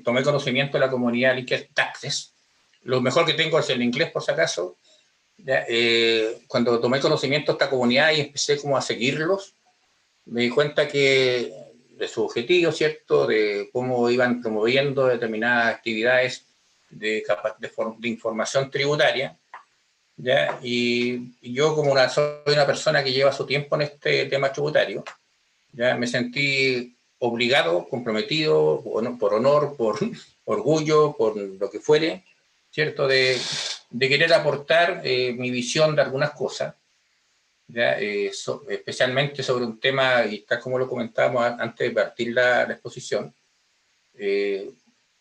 tomé conocimiento de la comunidad Liquid Taxes. Lo mejor que tengo es el inglés, por si acaso. ¿Ya? Cuando tomé conocimiento de esta comunidad y empecé como a seguirlos, me di cuenta que de su objetivo, ¿cierto? De cómo iban promoviendo determinadas actividades de información tributaria, ¿ya? Y yo, como soy una persona que lleva su tiempo en este tema tributario, ¿ya? Me sentí obligado, comprometido, por honor, por orgullo, por lo que fuere, ¿cierto? De querer aportar mi visión de algunas cosas, ¿ya? Especialmente sobre un tema, y tal como lo comentábamos antes de partir la exposición,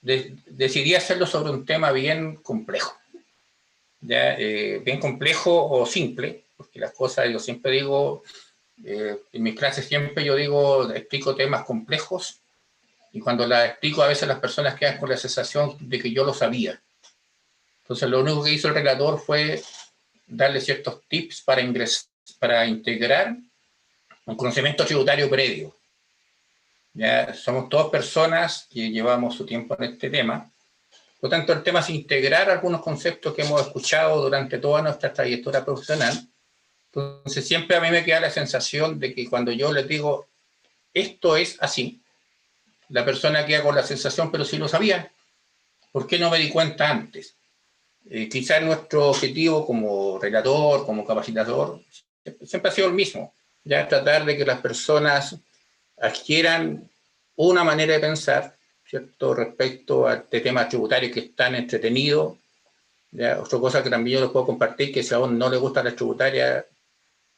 decidí hacerlo sobre un tema bien complejo, ¿ya? Bien complejo o simple, porque las cosas, yo siempre digo, en mis clases siempre yo digo, explico temas complejos, y cuando las explico a veces las personas quedan con la sensación de que yo lo sabía. Entonces lo único que hizo el relator fue darle ciertos tips para integrar un conocimiento tributario previo. Ya somos todas personas que llevamos su tiempo en este tema. Por lo tanto, el tema es integrar algunos conceptos que hemos escuchado durante toda nuestra trayectoria profesional. Entonces, siempre a mí me queda la sensación de que cuando yo les digo, esto es así, la persona queda con la sensación, pero si lo sabía, ¿por qué no me di cuenta antes? Quizás nuestro objetivo como relator, como capacitador, siempre ha sido el mismo, ya tratar de que las personas adquieran una manera de pensar, ¿cierto?, respecto a este tema tributario que es tan entretenido. ¿Ya? Otra cosa que también yo les puedo compartir, que si a uno no le gusta la tributaria,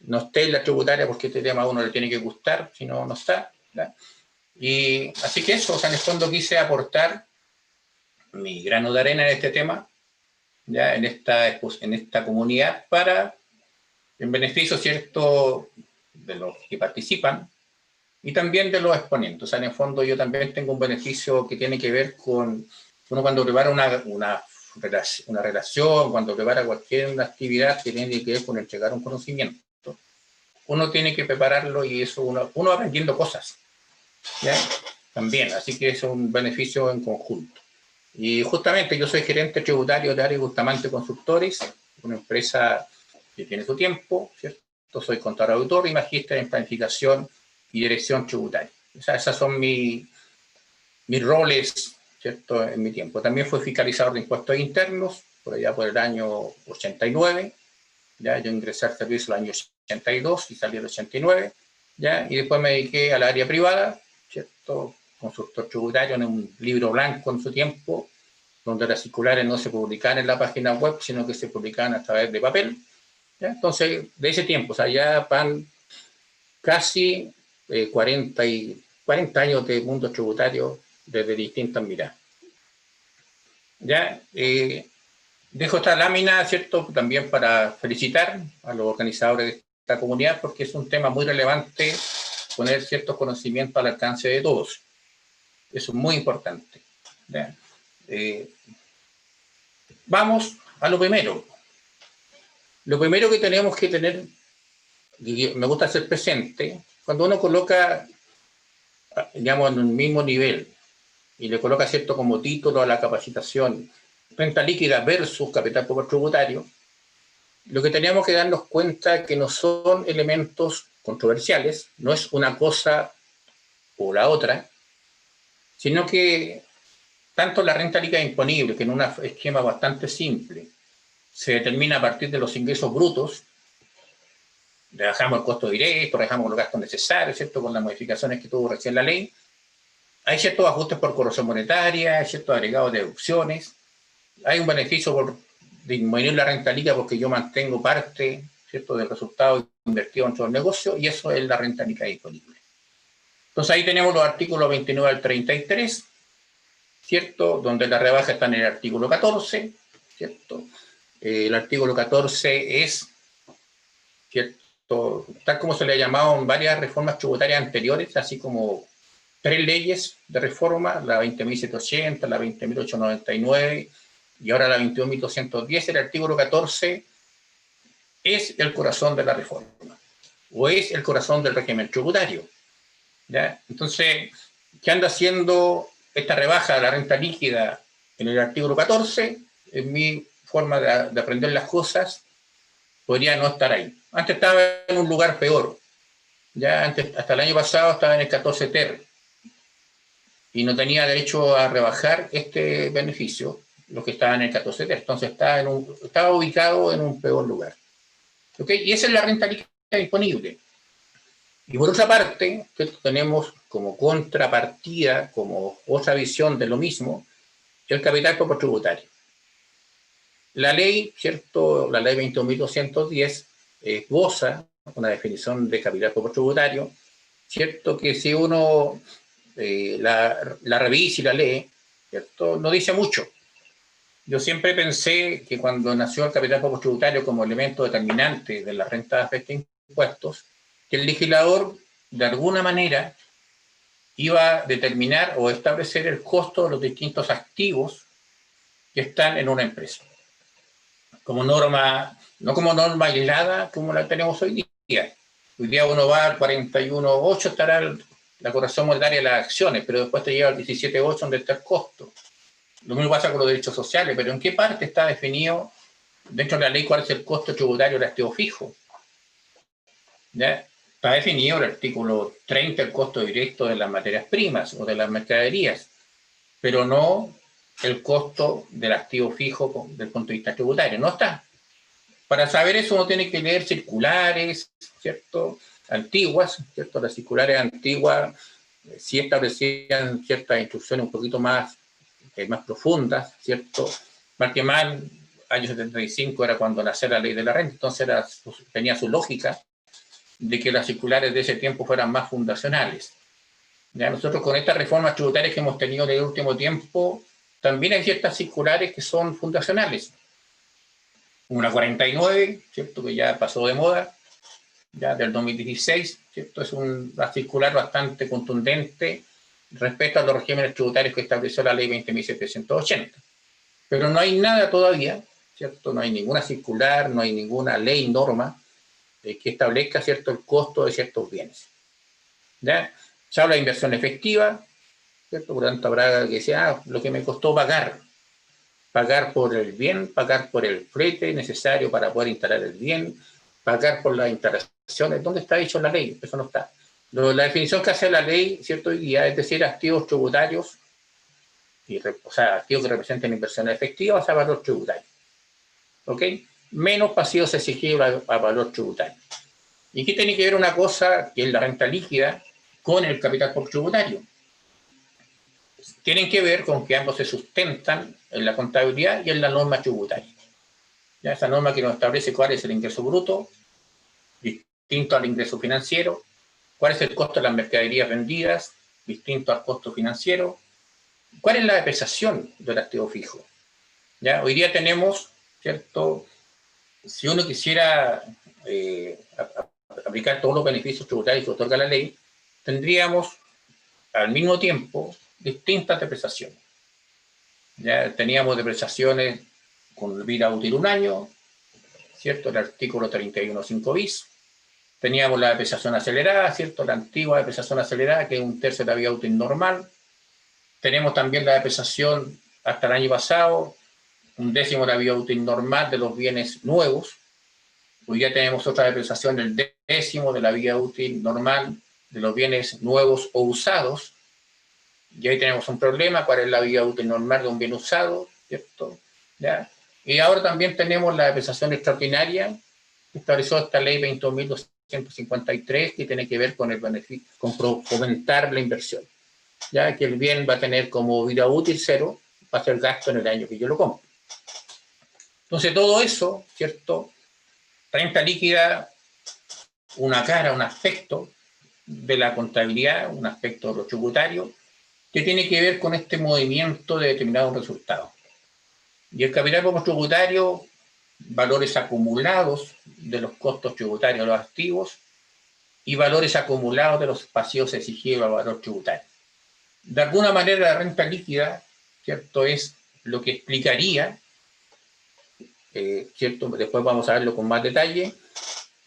no esté en la tributaria, porque este tema a uno le tiene que gustar, si no, no está. ¿Ya? Y así que eso, o sea, en el fondo quise aportar mi grano de arena en este tema, ¿ya? En esta comunidad, en beneficio, ¿cierto?, de los que participan, y también de los exponentes. O sea, en el fondo yo también tengo un beneficio que tiene que ver con uno cuando prepara una relación, cuando prepara cualquier actividad que tiene que ver con entregar un conocimiento. Uno tiene que prepararlo y eso uno va aprendiendo cosas, ¿ya? También, así que es un beneficio en conjunto. Y justamente yo soy gerente tributario de Ares Bustamante Consultores, una empresa que tiene su tiempo, ¿cierto? Soy contador auditor y magíster en planificación y dirección tributaria. O sea, esos son mis roles, ¿cierto?, en mi tiempo. También fui fiscalizador de impuestos internos, por allá por el año 89, ¿ya? Yo ingresé al servicio el año 82 y salí el 89, ¿ya? Y después me dediqué al área privada, ¿cierto?, consultor tributario en un libro blanco en su tiempo, donde las circulares no se publicaban en la página web, sino que se publicaban a través de papel. ¿Ya? Entonces, de ese tiempo, o sea, ya van casi 40 años de mundo tributario desde distintas miradas. Ya, dejo esta lámina, ¿cierto?, también para felicitar a los organizadores de esta comunidad, porque es un tema muy relevante poner ciertos conocimientos al alcance de todos. Eso es muy importante. ¿Ya? Vamos a lo primero. Lo primero que tenemos que tener, me gusta ser presente, cuando uno coloca, digamos, en un mismo nivel y le coloca cierto como título a la capacitación, renta líquida versus capital popular tributario, lo que teníamos que darnos cuenta es que no son elementos controversiales, no es una cosa o la otra, sino que tanto la renta líquida disponible, que en un esquema bastante simple, se determina a partir de los ingresos brutos, le dejamos el costo directo, dejamos los gastos necesarios, ¿cierto?, con las modificaciones que tuvo recién la ley. Hay ciertos ajustes por corrección monetaria, hay ciertos agregados de deducciones, hay un beneficio por disminuir la renta líquida porque yo mantengo parte, ¿cierto?, del resultado invertido en todo el negocio, y eso es la renta líquida disponible. Entonces ahí tenemos los artículos 29 al 33, ¿cierto?, donde la rebaja está en el artículo 14, ¿cierto? El artículo 14 es, ¿cierto?, tal como se le ha llamado en varias reformas tributarias anteriores, así como 3 leyes de reforma, la 20.780, la 20.899 y ahora la 21.210, el artículo 14 es el corazón de la reforma, o es el corazón del régimen tributario. ¿Ya? Entonces, ¿qué anda haciendo esta rebaja de la renta líquida en el artículo 14, en mi forma de aprender las cosas, podría no estar ahí. Antes estaba en un lugar peor. Ya antes, hasta el año pasado estaba en el 14 ter y no tenía derecho a rebajar este beneficio, los que estaban en el 14 ter. Entonces estaba ubicado en un peor lugar. ¿Okay? Y esa es la renta líquida disponible. Y por otra parte, tenemos como contrapartida, como otra visión de lo mismo, el capital propio tributario. La ley, ¿cierto? La ley 20.210 goza una definición de capital propio tributario, ¿cierto? Que si uno la revisa y la lee, ¿cierto? No dice mucho. Yo siempre pensé que cuando nació el capital propio tributario como elemento determinante de la renta de impuestos, que el legislador, de alguna manera, iba a determinar o establecer el costo de los distintos activos que están en una empresa. Como norma, no como norma aislada como la tenemos hoy día. Hoy día uno va al 41.8, estará la corrección monetaria de las acciones, pero después te lleva al 17.8 donde está el costo. Lo mismo pasa con los derechos sociales, pero ¿en qué parte está definido dentro de la ley cuál es el costo tributario del activo fijo? ¿Ya? Está definido el artículo 30, el costo directo de las materias primas o de las mercaderías, pero no el costo del activo fijo desde el punto de vista tributario. No está. Para saber eso uno tiene que leer circulares, ¿cierto? Antiguas, ¿cierto? Las circulares antiguas sí establecían ciertas instrucciones un poquito más profundas, ¿cierto? Más que más, año 75 era cuando nació la ley de la renta, entonces tenía su lógica de que las circulares de ese tiempo fueran más fundacionales. Ya nosotros con estas reformas tributarias que hemos tenido en el último tiempo, también hay ciertas circulares que son fundacionales. Una 49, ¿cierto? Que ya pasó de moda, ya del 2016, ¿cierto? Es una circular bastante contundente respecto a los regímenes tributarios que estableció la ley 20.780. Pero no hay nada todavía, ¿cierto? No hay ninguna circular, no hay ninguna ley, norma, que establezca, ¿cierto?, el costo de ciertos bienes. ¿Ya? Se habla de inversión efectiva, ¿cierto? Por tanto, habrá que decir, lo que me costó pagar por el bien, pagar por el flete necesario para poder instalar el bien, pagar por las instalaciones. ¿Dónde está dicho en la ley? Eso no está. La definición que hace la ley, ¿cierto?, hoy día, es decir, activos tributarios, o sea, activos que representen inversiones efectivas a valor tributario. ¿Ok? Menos pasivos exigibles a valor tributario. ¿Y qué tiene que ver una cosa, que es la renta líquida, con el capital por tributario? Tienen que ver con que ambos se sustentan en la contabilidad y en la norma tributaria. Ya esa norma que nos establece cuál es el ingreso bruto, distinto al ingreso financiero, cuál es el costo de las mercaderías vendidas, distinto al costo financiero, cuál es la depreciación del activo fijo. ¿Ya? Hoy día tenemos, ¿cierto? Si uno quisiera aplicar todos los beneficios tributarios que otorga la ley, tendríamos al mismo tiempo distintas depreciaciones. Ya teníamos depreciaciones con vida útil un año, ¿cierto? El artículo 31.5 bis. Teníamos la depreciación acelerada, ¿cierto? La antigua depreciación acelerada, que es un tercio de la vida útil normal. Tenemos también la depreciación hasta el año pasado, un décimo de la vida útil normal de los bienes nuevos. Hoy ya tenemos otra depreciación del décimo de la vida útil normal de los bienes nuevos o usados. Y ahí tenemos un problema, cuál es la vida útil normal de un bien usado, ¿cierto? ¿Ya? Y ahora también tenemos la depreciación extraordinaria, que estableció esta ley 20.253, que tiene que ver con el beneficio, con fomentar la inversión. Ya que el bien va a tener como vida útil cero, va a ser gasto en el año que yo lo compro. Entonces todo eso, ¿cierto? Renta líquida, una cara, un aspecto de la contabilidad, un aspecto de lo tributario, que tiene que ver con este movimiento de determinados resultados. Y el capital como tributario, valores acumulados de los costos tributarios de los activos y valores acumulados de los pasivos exigidos a valor tributario. De alguna manera la renta líquida, ¿cierto?, es lo que explicaría, ¿cierto?, después vamos a verlo con más detalle,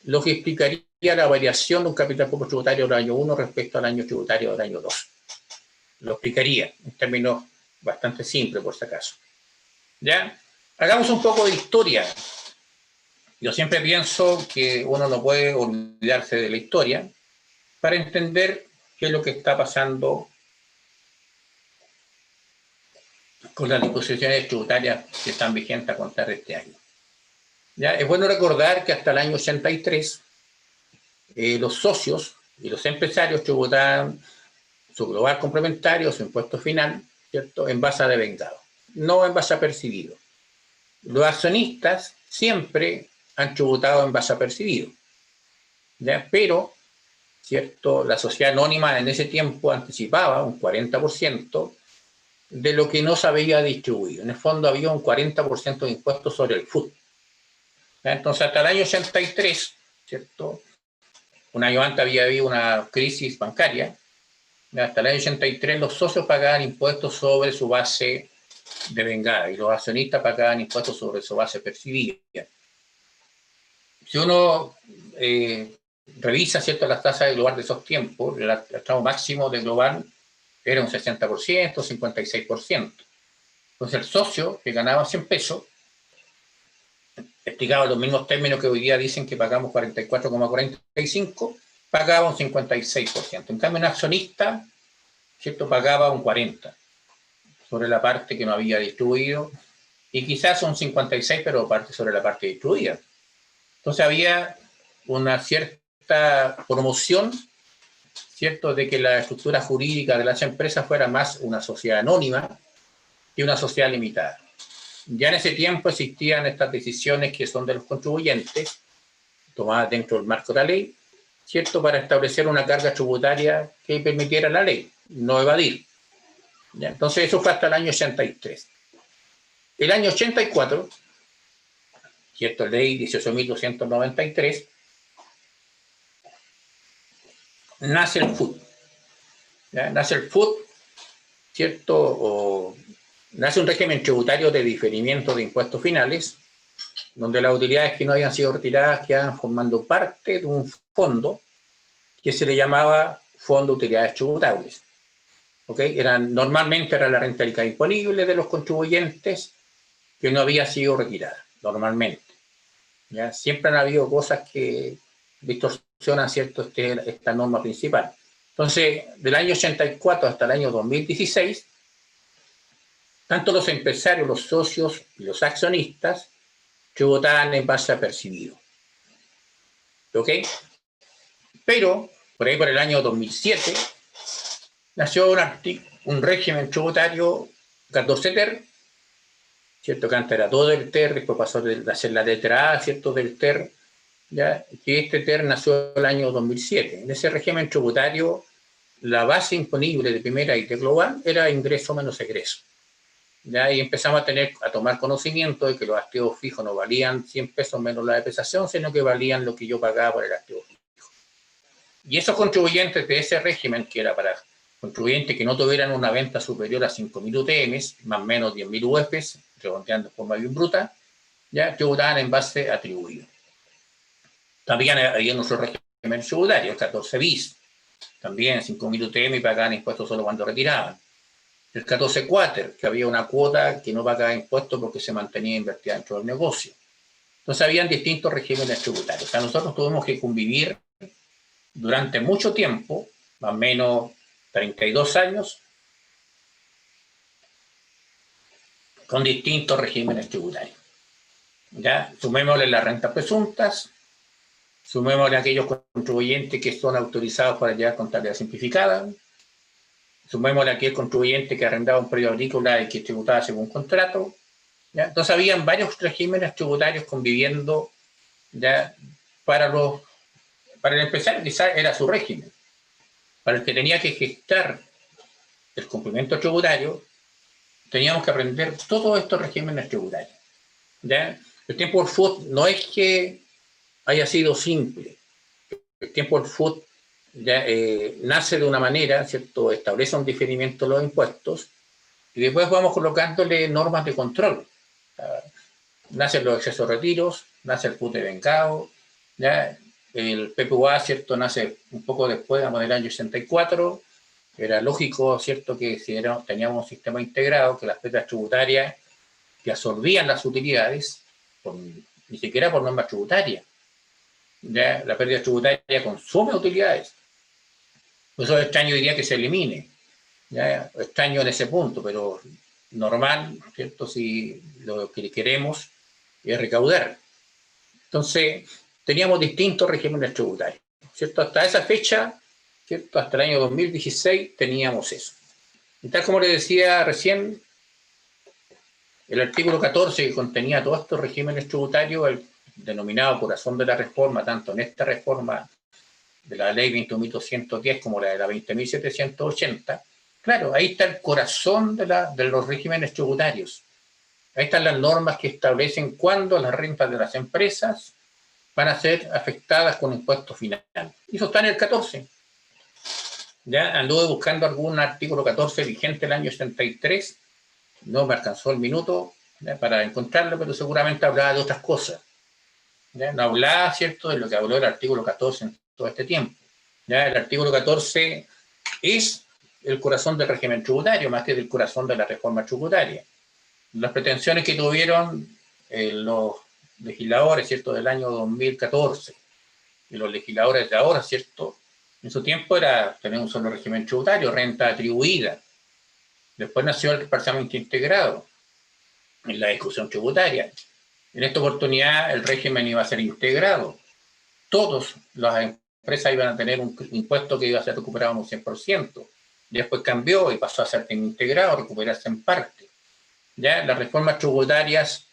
lo que explicaría la variación de un capital como tributario del año 1 respecto al año tributario del año 2. Lo explicaría en términos bastante simples, por si acaso. ¿Ya? Hagamos un poco de historia. Yo siempre pienso que uno no puede olvidarse de la historia para entender qué es lo que está pasando con las disposiciones tributarias que están vigentes a contar de este año. ¿Ya? Es bueno recordar que hasta el año 83 los socios y los empresarios tributaban su global complementario, su impuesto final, ¿cierto?, en base a devengado, no en base a percibido. Los accionistas siempre han tributado en base a percibido, ¿ya? Pero, ¿cierto?, la sociedad anónima en ese tiempo anticipaba un 40% de lo que no se había distribuido. En el fondo había un 40% de impuestos sobre el FUT. ¿Ya? Entonces, hasta el año 83, ¿cierto?, un año antes había habido una crisis bancaria. Hasta el año 83 los socios pagaban impuestos sobre su base devengada y los accionistas pagaban impuestos sobre su base percibida. Si uno revisa, ¿cierto?, las tasas de global de esos tiempos, el tramo máximo de global era un 60%, 56%. Entonces el socio que ganaba 100 pesos, explicado en los mismos términos que hoy día dicen que pagamos 44,45, pagaba un 56%. En cambio, un accionista, ¿cierto?, pagaba un 40% sobre la parte que no había distribuido, y quizás un 56%, pero parte sobre la parte distribuida. Entonces había una cierta promoción, ¿cierto?, de que la estructura jurídica de las empresas fuera más una sociedad anónima que una sociedad limitada. Ya en ese tiempo existían estas decisiones que son de los contribuyentes, tomadas dentro del marco de la ley, ¿cierto?, para establecer una carga tributaria que permitiera la ley, no evadir. ¿Ya? Entonces eso fue hasta el año 83. El año 84, ¿cierto?, ley 18.293, nace el FUT. ¿Ya? Nace el FUT, ¿cierto?, o nace un régimen tributario de diferimiento de impuestos finales, donde las utilidades que no hayan sido retiradas quedan formando parte de un fondo que se le llamaba Fondo de Utilidades Tributables. ¿Okay? Normalmente era la rentabilidad disponible de los contribuyentes que no había sido retirada, normalmente. ¿Ya? Siempre han habido cosas que distorsionan, ¿cierto?, esta norma principal. Entonces, del año 84 hasta el año 2016, tanto los empresarios, los socios y los accionistas tributaban en base a percibido. ¿Ok? Pero, por ahí por el año 2007, nació un régimen tributario 14 TER, ¿cierto?, que antes era todo del TER, después pasó de hacer la letra A, ¿cierto?, del TER, ¿ya? Que este TER nació el año 2007. En ese régimen tributario, la base imponible de primera y de global era ingreso menos egreso. ¿Ya? Y empezamos a tomar conocimiento de que los activos fijos no valían 100 pesos menos la depreciación, sino que valían lo que yo pagaba por el activo fijo. Y esos contribuyentes de ese régimen, que era para contribuyentes que no tuvieran una venta superior a 5.000 UTMs, más o menos 10.000 UFs, redondeando de forma bien bruta, ya tributaban en base atribuido. También había nuestro régimen tributario, el 14 bis, también 5.000 UTM y pagaban impuestos solo cuando retiraban. El 14 Quater, que había una cuota que no pagaba impuestos porque se mantenía invertida dentro del negocio. Entonces habían distintos regímenes tributarios. O sea, nosotros tuvimos que convivir durante mucho tiempo, más o menos 32 años, con distintos regímenes tributarios. ¿Ya? Sumémosle las rentas presuntas, sumémosle a aquellos contribuyentes que son autorizados para llevar contabilidad simplificada, sumémosle a aquel contribuyente que arrendaba un predio agrícola y que tributaba según contrato. ¿Ya? Entonces habían varios regímenes tributarios conviviendo, ¿ya?, para el empresario quizás era su régimen. Para el que tenía que gestar el cumplimiento tributario, teníamos que aprender todos estos regímenes tributarios. ¿Ya? El tiempo del FUT no es que haya sido simple. El tiempo del FUT ya, nace de una manera, ¿cierto?, establece un diferimiento de los impuestos y después vamos colocándole normas de control. Nacen los excesos retiros, nace el FUT de vengado, ¿ya? El PPUA, ¿cierto?, nace un poco después, en el año 64, era lógico, ¿cierto?, que si teníamos un sistema integrado, que las pérdidas tributarias que absorbían las utilidades, ni siquiera por normas tributarias, ya la pérdida tributaria consume utilidades. Por eso es extraño hoy día que se elimine, ya extraño en ese punto, pero normal, ¿cierto?, si lo que queremos es recaudar. Entonces, teníamos distintos regímenes tributarios, ¿cierto? Hasta esa fecha, ¿cierto?, hasta el año 2016 teníamos eso. Y tal como les decía recién, el artículo 14 que contenía todos estos regímenes tributarios, el denominado corazón de la reforma, tanto en esta reforma de la ley 21.210 como la de la 20.780, claro, ahí está el corazón de los regímenes tributarios. Ahí están las normas que establecen cuándo las rentas de las empresas van a ser afectadas con impuesto final. Y eso está en el 14. Ya anduve buscando algún artículo 14 vigente el año 73, no me alcanzó el minuto, ¿ya?, para encontrarlo, pero seguramente hablaba de otras cosas. ¿Ya? No hablaba, ¿cierto?, de lo que habló el artículo 14 en todo este tiempo. ¿Ya? El artículo 14 es el corazón del régimen tributario, más que del corazón de la reforma tributaria. Las pretensiones que tuvieron los legisladores, ¿cierto?, del año 2014 y los legisladores de ahora, ¿cierto?, en su tiempo era tener un solo régimen tributario, renta atribuida. Después nació el parcialmente integrado en la discusión tributaria. En esta oportunidad el régimen iba a ser integrado. Todas las empresas iban a tener un impuesto que iba a ser recuperado en un 100%. Después cambió y pasó a ser integrado, recuperarse en parte. ¿Ya? Las reformas tributarias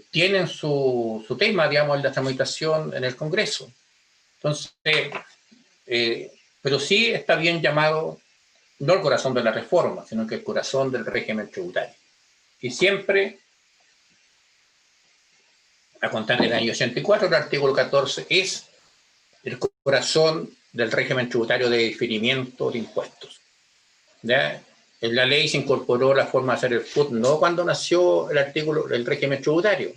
tienen su tema, digamos, en la tramitación en el Congreso. Entonces, pero sí está bien llamado, no el corazón de la reforma, sino que el corazón del régimen tributario. Y siempre, a contar del año 84, el artículo 14 es el corazón del régimen tributario de diferimiento de impuestos. ¿Ya? En la ley se incorporó la forma de hacer el FUT, no cuando nació el artículo del régimen tributario.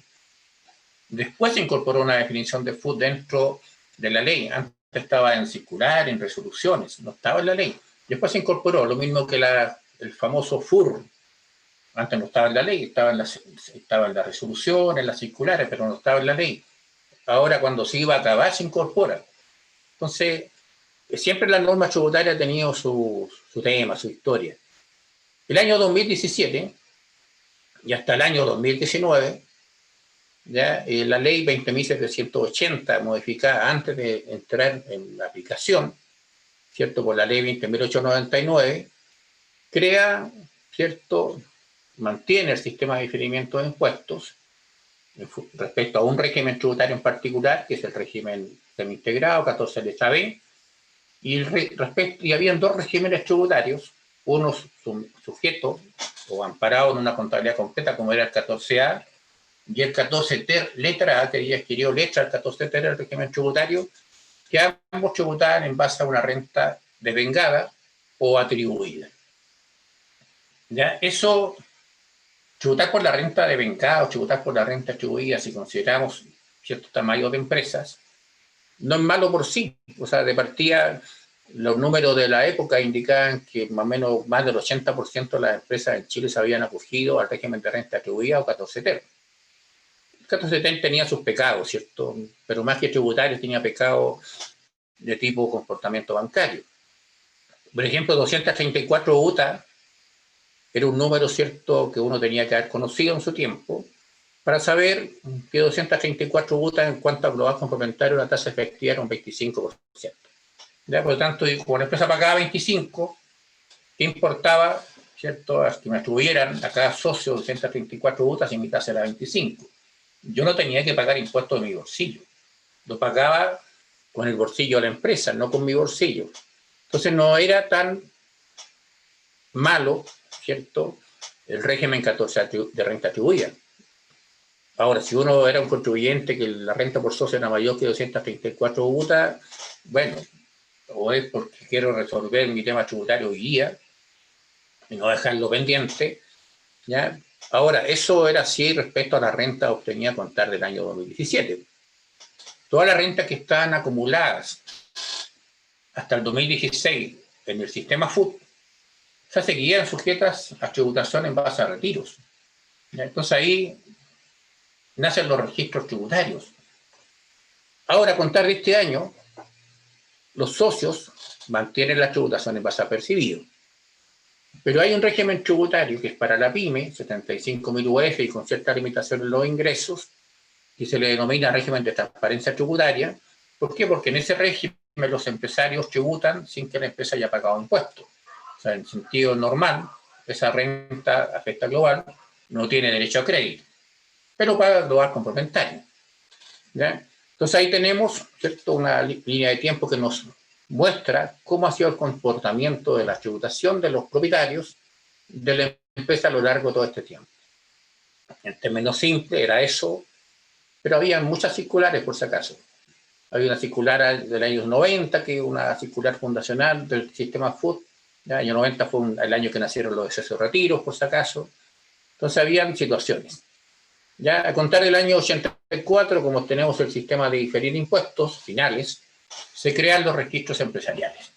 Después se incorporó una definición de FUT dentro de la ley. Antes estaba en circular, en resoluciones, no estaba en la ley. Después se incorporó, lo mismo que el famoso FUR. Antes no estaba en la ley, estaba en la resolución, en las circulares, pero no estaba en la ley. Ahora, cuando se iba a acabar, se incorpora. Entonces, siempre la norma tributaria ha tenido su tema, su historia. El año 2017 y hasta el año 2019, ¿ya? La ley 20.780, modificada antes de entrar en la aplicación, ¿cierto?, por la ley 20.899, crea, ¿cierto?, mantiene el sistema de diferimiento de impuestos respecto a un régimen tributario en particular, que es el régimen semi-integrado, 14 letra B, y habían dos regímenes tributarios, uno sujeto o amparado en una contabilidad completa, como era el 14A, y el 14 ter, letra A, que había adquirido letra, el 14 ter, el régimen tributario, que ambos tributaban en base a una renta devengada o atribuida. ¿Ya? Eso, tributar por la renta devengada o tributar por la renta atribuida, si consideramos cierto tamaño de empresas, no es malo por sí. O sea, de partida, los números de la época indicaban que más o menos más del 80% de las empresas en Chile se habían acogido al régimen de renta atribuida o 14 ter. El 14 ter tenía sus pecados, ¿cierto? Pero más que tributarios tenía pecados de tipo comportamiento bancario. Por ejemplo, 234 UTA era un número, ¿cierto?, que uno tenía que haber conocido en su tiempo para saber que 234 UTA en cuanto a global complementario la tasa efectiva era un 25%. ¿Ya? Por lo tanto, como la empresa pagaba 25, ¿qué importaba, ¿cierto?, que me atribuyeran a cada socio 234 UTA si mi tasa era 25? Yo no tenía que pagar impuestos de mi bolsillo. Lo pagaba con el bolsillo de la empresa, no con mi bolsillo. Entonces no era tan malo, ¿cierto?, el régimen 14 de renta atribuida. Ahora, si uno era un contribuyente que la renta por socio era mayor que 234 UTA, bueno, o es porque quiero resolver mi tema tributario hoy día y no dejarlo pendiente, ¿ya? Ahora, eso era así respecto a la renta obtenida a contar del año 2017. Todas las rentas que estaban acumuladas hasta el 2016 en el sistema FUT, sea, seguían sujetas a tributación en base a retiros. ¿Ya? Entonces ahí nacen los registros tributarios. Ahora, a contar de este año, los socios mantienen la tributación en base a percibido. Pero hay un régimen tributario que es para la PYME, 75.000 UF y con cierta limitación en los ingresos, que se le denomina régimen de transparencia tributaria. ¿Por qué? Porque en ese régimen los empresarios tributan sin que la empresa haya pagado impuestos. O sea, en sentido normal, esa renta afecta global, no tiene derecho a crédito, pero paga global complementario. ¿Ya? Entonces ahí tenemos, ¿cierto?, una línea de tiempo que nos muestra cómo ha sido el comportamiento de la tributación de los propietarios de la empresa a lo largo de todo este tiempo. En términos simples era eso, pero había muchas circulares por si acaso. Había una circular del año 90, que es una circular fundacional del sistema FUT. El año 90 fue el año que nacieron los excesos de retiros, por si acaso. Entonces habían situaciones. Ya a contar del año 84, como tenemos el sistema de diferir impuestos finales, se crean los registros empresariales.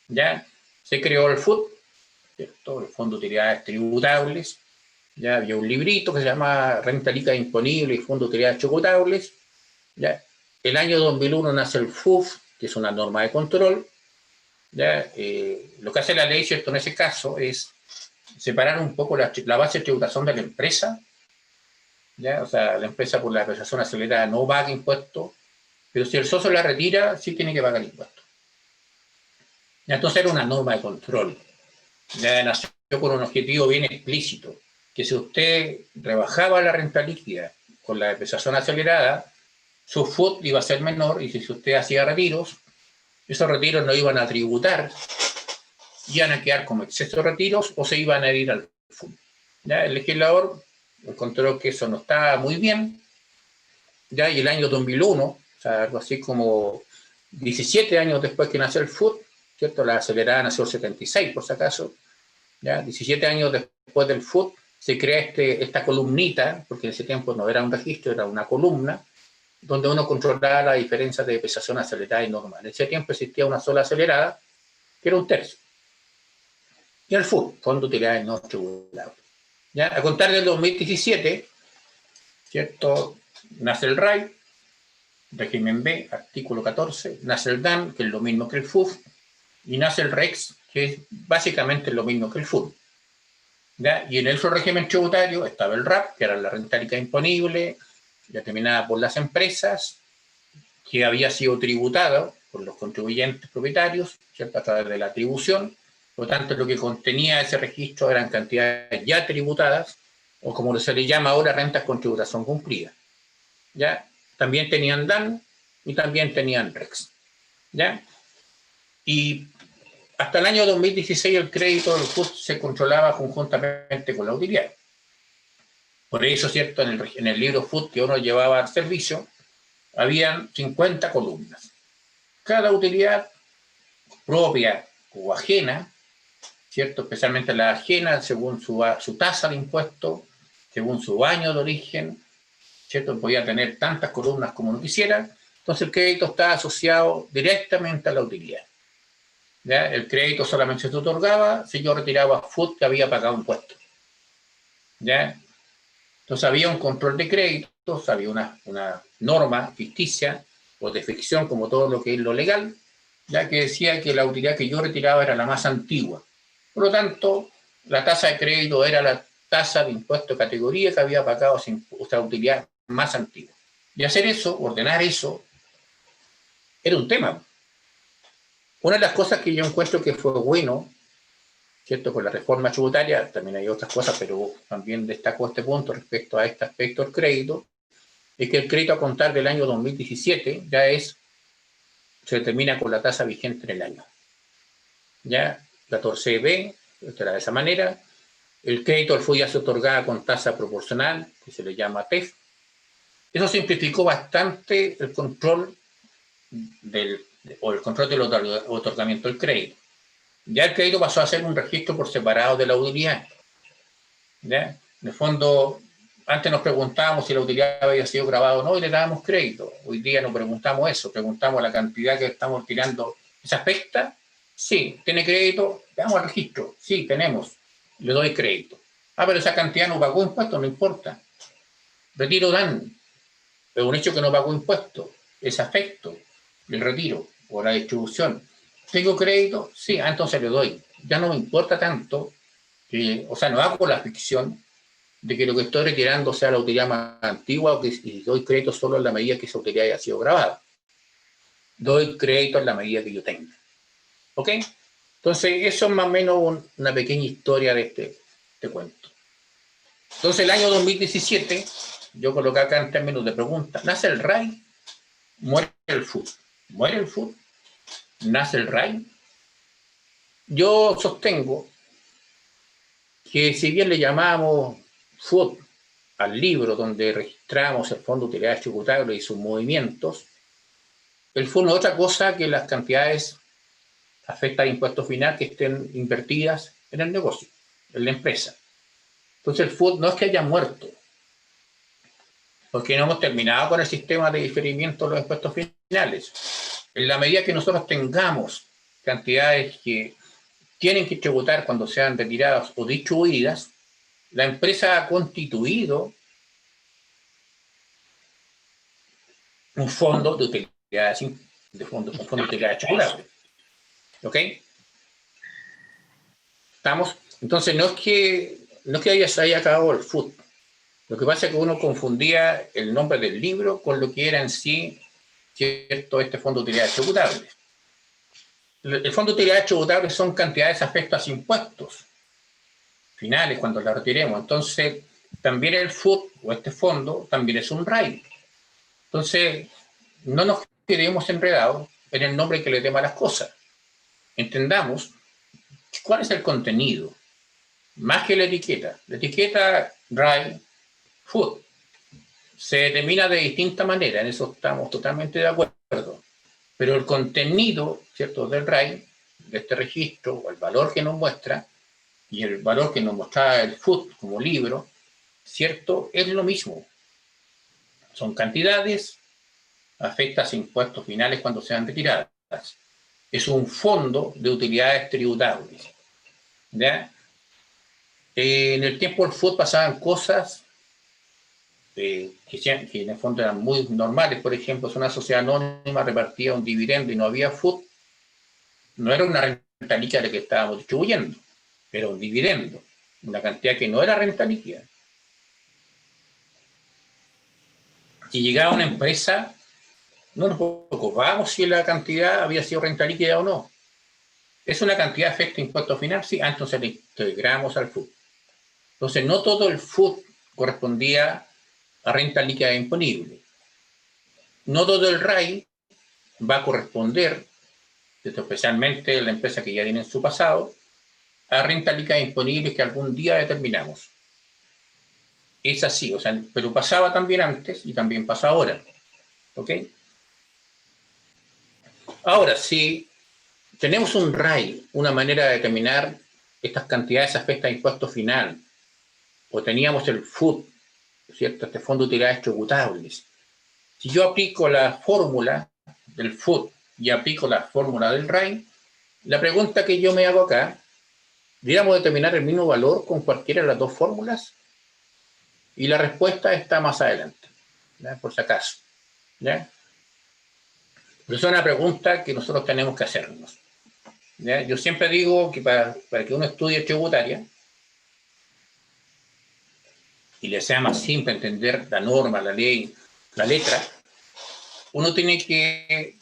Ya se creó el FUT, ¿cierto?, el Fondo de Utilidades Tributables. Ya había un librito que se llama Renta Líquida Disponible y Fondo de Utilidades Tributables. Ya el año 2001 nace el FUF, que es una norma de control. ¿Ya? Lo que hace la ley, ¿cierto?, en ese caso es separar un poco la base de tributación de la empresa. ¿Ya? O sea, la empresa por la depreciación acelerada no paga impuestos, pero si el socio la retira, sí tiene que pagar impuestos. ¿Ya? Entonces era una norma de control. Ya nació con un objetivo bien explícito, que si usted rebajaba la renta líquida con la depreciación acelerada, su FUT iba a ser menor, y si usted hacía retiros, esos retiros no iban a tributar, iban a quedar como exceso de retiros o se iban a ir al FUT. ¿Ya? El legislador encontró que eso no estaba muy bien, ¿ya? Y el año 2001, o sea, algo así como 17 años después que nació el FUT, ¿cierto? La acelerada nació el 76, por si acaso, ¿ya? 17 años después del FUT se crea esta columnita, porque en ese tiempo no era un registro, era una columna, donde uno controlaba la diferencia de depreciación acelerada y normal. En ese tiempo existía una sola acelerada, que era un tercio. Y el FUT, Fondo de Utilidades No Tributables. ¿Ya? A contar del 2017, ¿cierto?, nace el RAI, régimen B, artículo 14, nace el DAN, que es lo mismo que el FUF, y nace el REX, que es básicamente lo mismo que el FUF. ¿Ya? Y en el otro régimen tributario estaba el RAP, que era la renta líquida imponible, determinada por las empresas, que había sido tributado por los contribuyentes propietarios, ¿cierto?, a través de la atribución. Por lo tanto, lo que contenía ese registro eran cantidades ya tributadas, o como se le llama ahora, rentas con tributación cumplida. ¿Ya? También tenían DAN y también tenían REX. ¿Ya? Y hasta el año 2016 el crédito del FUT se controlaba conjuntamente con la utilidad. Por eso, ¿cierto?, en el libro FUT que uno llevaba al servicio, habían 50 columnas. Cada utilidad propia o ajena, ¿cierto?, especialmente la ajena, según su tasa de impuesto, según su año de origen, ¿cierto?, podía tener tantas columnas como uno quisiera. Entonces el crédito está asociado directamente a la utilidad. ¿Ya? El crédito solamente se otorgaba si yo retiraba FUT que había pagado impuestos. ¿Ya? Entonces había un control de créditos, había una norma ficticia o de ficción, como todo lo que es lo legal, ya que decía que la utilidad que yo retiraba era la más antigua. Por lo tanto, la tasa de crédito era la tasa de impuesto de categoría que había pagado esa utilidad más antigua. Y hacer eso, ordenar eso, era un tema. Una de las cosas que yo encuentro que fue bueno, ¿cierto?, con la reforma tributaria, también hay otras cosas, pero también destaco este punto respecto a este aspecto del crédito, es que el crédito a contar del año 2017 ya se determina con la tasa vigente en el año. Ya, 14B, será de esa manera. El crédito al FUT ya se otorgaba con tasa proporcional, que se le llama TEF. Eso simplificó bastante el control del otorgamiento del crédito. Ya el crédito pasó a ser un registro por separado de la utilidad. ¿Ya? En el fondo, antes nos preguntábamos si la utilidad había sido grabada o no y le dábamos crédito. Hoy día no preguntamos eso, preguntamos la cantidad que estamos tirando. ¿Se afecta? Sí, ¿tiene crédito? Vamos al registro. Sí, tenemos. Le doy crédito. Ah, pero esa cantidad no pagó impuestos, no importa. Retiro dan. Pero un hecho que no pagó impuestos es afecto el retiro o la distribución. ¿Tengo crédito? Sí, entonces le doy. Ya no me importa tanto, o sea, no hago la ficción de que lo que estoy retirando sea la utilidad más antigua o que doy crédito solo en la medida que esa utilidad haya sido grabada. Doy crédito en la medida que yo tenga. ¿Ok? Entonces, eso es más o menos una pequeña historia de este cuento. Entonces, el año 2017, yo coloqué acá en términos de pregunta, nace el RAI, muere el FUT. ¿Muere el FUT? ¿Nace el RAI? Yo sostengo que si bien le llamamos FUT al libro donde registramos el Fondo de Utilidades Tributables y sus movimientos, el FUT no es otra cosa que las cantidades afectadas a impuesto final que estén invertidas en el negocio, en la empresa. Entonces el FUT no es que haya muerto, porque no hemos terminado con el sistema de diferimiento de los impuestos finales. En la medida que nosotros tengamos cantidades que tienen que tributar cuando sean retiradas o distribuidas, la empresa ha constituido un fondo de utilidades, un fondo de utilidades tributables. ¿Ok? ¿Estamos? Entonces no es que se haya acabado el FUT. Lo que pasa es que uno confundía el nombre del libro con lo que era en sí, ¿cierto?, este fondo de utilidades tributables. El fondo de utilidades tributables son cantidades afectas a impuestos finales cuando la retiremos. Entonces, también el FUT o este fondo también es un RAI. Entonces, no nos quedemos enredados en el nombre que le demos a las cosas. Entendamos cuál es el contenido, más que la etiqueta. La etiqueta RAI, FUT, se determina de distinta manera, en eso estamos totalmente de acuerdo. Pero el contenido, ¿cierto?, del RAI, de este registro, o el valor que nos muestra, y el valor que nos mostraba el FUT como libro, ¿cierto?, es lo mismo. Son cantidades afectas a impuestos finales cuando sean retiradas. Es un fondo de utilidades tributables. ¿Ya? En el tiempo del FUT pasaban cosas que en el fondo eran muy normales. Por ejemplo, si una sociedad anónima repartía un dividendo y no había FUT, no era una renta líquida la que estábamos distribuyendo, era un dividendo, una cantidad que no era renta líquida. Si llegaba una empresa, no nos preocupábamos si la cantidad había sido renta líquida o no. ¿Es una cantidad afecta a impuesto final? Sí, entonces le integramos al FUT. Entonces, no todo el FUT correspondía a renta líquida imponible. No todo el RAI va a corresponder, especialmente la empresa que ya tiene en su pasado, a renta líquida imponible que algún día determinamos. Es así, o sea, pero pasaba también antes y también pasa ahora. ¿Ok? Ahora, si tenemos un RAI, una manera de determinar estas cantidades afectas a impuesto final, o teníamos el FUT, ¿cierto?, este Fondo de Utilidades Tributables. Si yo aplico la fórmula del FUT y aplico la fórmula del RAI, la pregunta que yo me hago acá, ¿deberíamos determinar el mismo valor con cualquiera de las dos fórmulas? Y la respuesta está más adelante, ¿ya?, por si acaso. ¿Ya? Pero es una pregunta que nosotros tenemos que hacernos. ¿Ya? Yo siempre digo que para que uno estudie tributaria y le sea más simple entender la norma, la ley, la letra, uno tiene que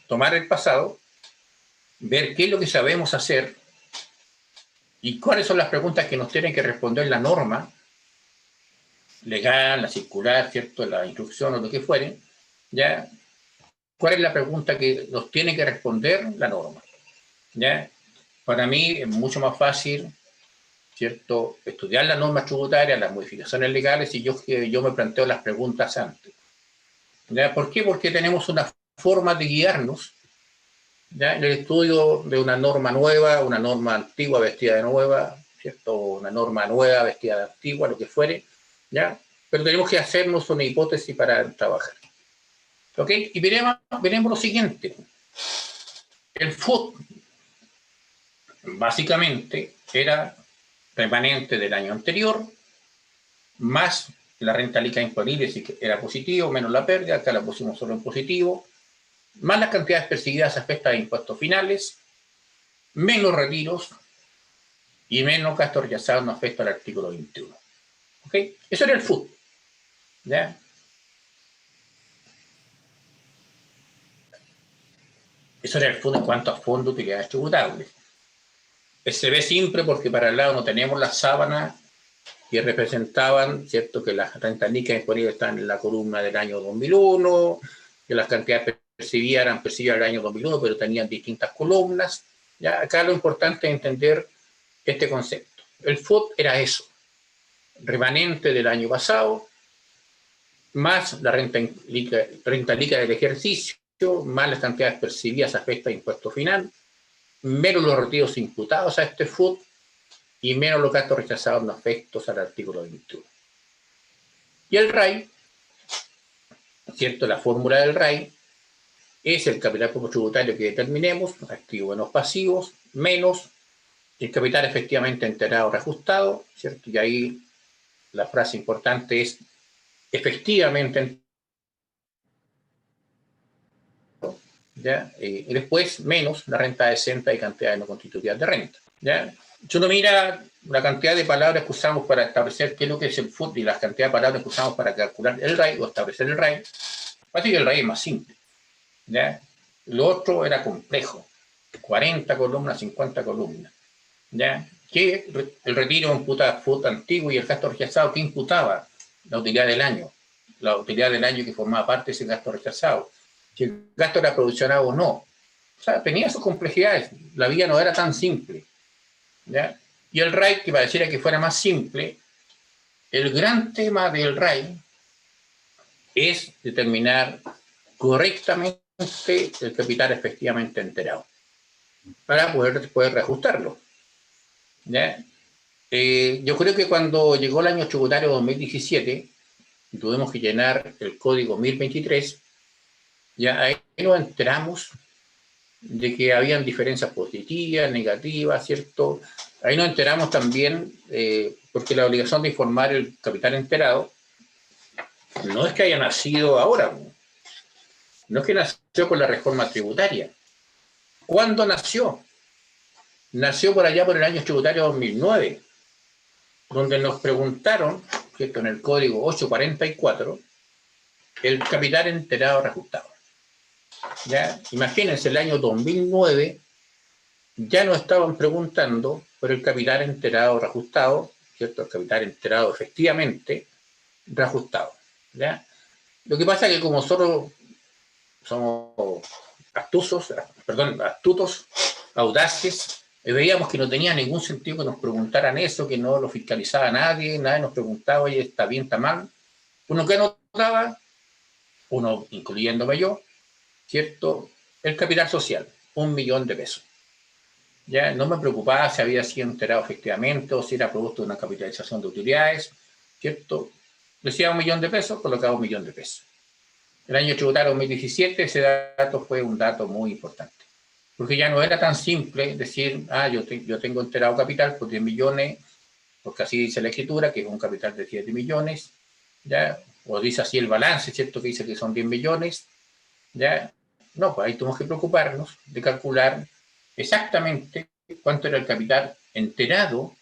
tomar el pasado, ver qué es lo que sabemos hacer y cuáles son las preguntas que nos tienen que responder la norma legal, la circular, ¿cierto?, la instrucción o lo que fuere, ¿ya? ¿Cuál es la pregunta que nos tiene que responder la norma? ¿Ya? Para mí es mucho más fácil, ¿cierto?, estudiar las normas tributarias, las modificaciones legales, y yo me planteo las preguntas antes. ¿Ya? ¿Por qué? Porque tenemos una forma de guiarnos, ¿ya?, en el estudio de una norma nueva, una norma antigua vestida de nueva, ¿cierto?, una norma nueva vestida de antigua, lo que fuere, ¿ya? Pero tenemos que hacernos una hipótesis para trabajar. ¿Ok? Y veremos lo siguiente. El FUT, básicamente era remanente del año anterior, más la renta líquida disponible, si era positivo, menos la pérdida, acá la pusimos solo en positivo, más las cantidades percibidas a efectos de impuestos finales, menos retiros y menos gastos rechazados no afecta al artículo 21. ¿Ok? Eso era el FUT. ¿Ya? Eso era el FUT en cuanto a fondos de utilidades tributables. Se ve simple porque para el lado no tenemos las sábanas que representaban, ¿cierto?, que las rentas líquidas disponibles están en la columna del año 2001, que las cantidades percibidas eran percibidas del año 2001, pero tenían distintas columnas. ¿Ya? Acá lo importante es entender este concepto. El FUT era eso, remanente del año pasado, más la renta líquida del ejercicio, más las cantidades percibidas a efectos de impuesto final, menos los retiros imputados a este FUT y menos los gastos rechazados no afectos al artículo 21. Y el RAI, ¿cierto? La fórmula del RAI es el capital propio tributario que determinemos, activos menos pasivos, menos el capital efectivamente enterado o reajustado, ¿cierto? Y ahí la frase importante es efectivamente, ¿ya? Y después menos la renta decente y cantidades no constitutivas de renta, ¿ya? Si uno mira la cantidad de palabras que usamos para establecer qué es lo que es el FUT y la cantidad de palabras que usamos para calcular el RAI o establecer el RAI, parece que el RAI es más simple, ¿ya? Lo otro era complejo, 40 columnas, 50 columnas, ¿ya? Que el retiro imputa FUT antiguo y el gasto rechazado, ¿qué imputaba? La utilidad del año. La utilidad del año que formaba parte de ese gasto rechazado. Si el gasto era provisionado o no. O sea, tenía sus complejidades. La vida no era tan simple, ¿ya? Y el RAI, que pareciera que fuera más simple, el gran tema del RAI es determinar correctamente el capital efectivamente enterado para poder reajustarlo, ¿ya? Yo creo que cuando llegó el año tributario 2017, tuvimos que llenar el código 1023, ya ahí nos enteramos de que habían diferencias positivas, negativas, ¿cierto? Ahí nos enteramos también, porque la obligación de informar el capital enterado no es que haya nacido ahora, no es que nació con la reforma tributaria. ¿Cuándo nació? Nació por allá por el año tributario 2009, donde nos preguntaron, ¿cierto?, en el código 844, el capital enterado reajustado. ¿Ya? Imagínense, el año 2009 ya nos estaban preguntando por el capital enterado reajustado, ¿cierto? El capital enterado efectivamente reajustado, ¿ya? Lo que pasa es que como nosotros somos astutos, audaces, veíamos que no tenía ningún sentido que nos preguntaran eso, que no lo fiscalizaba nadie nos preguntaba, oye, ¿está bien, está mal? Uno que notaba, uno incluyéndome yo, ¿cierto? El capital social, 1 millón de pesos. Ya no me preocupaba si había sido enterado efectivamente o si era producto de una capitalización de utilidades, ¿cierto? Decía 1 millón de pesos, colocaba 1 millón de pesos. El año tributario 2017 ese dato fue un dato muy importante, porque ya no era tan simple decir, yo tengo enterado capital por 10 millones, porque así dice la escritura, que es un capital de 7 millones, ¿ya? O dice así el balance, ¿cierto?, que dice que son 10 millones, ¿ya? No, pues ahí tenemos que preocuparnos de calcular exactamente cuánto era el capital enterado,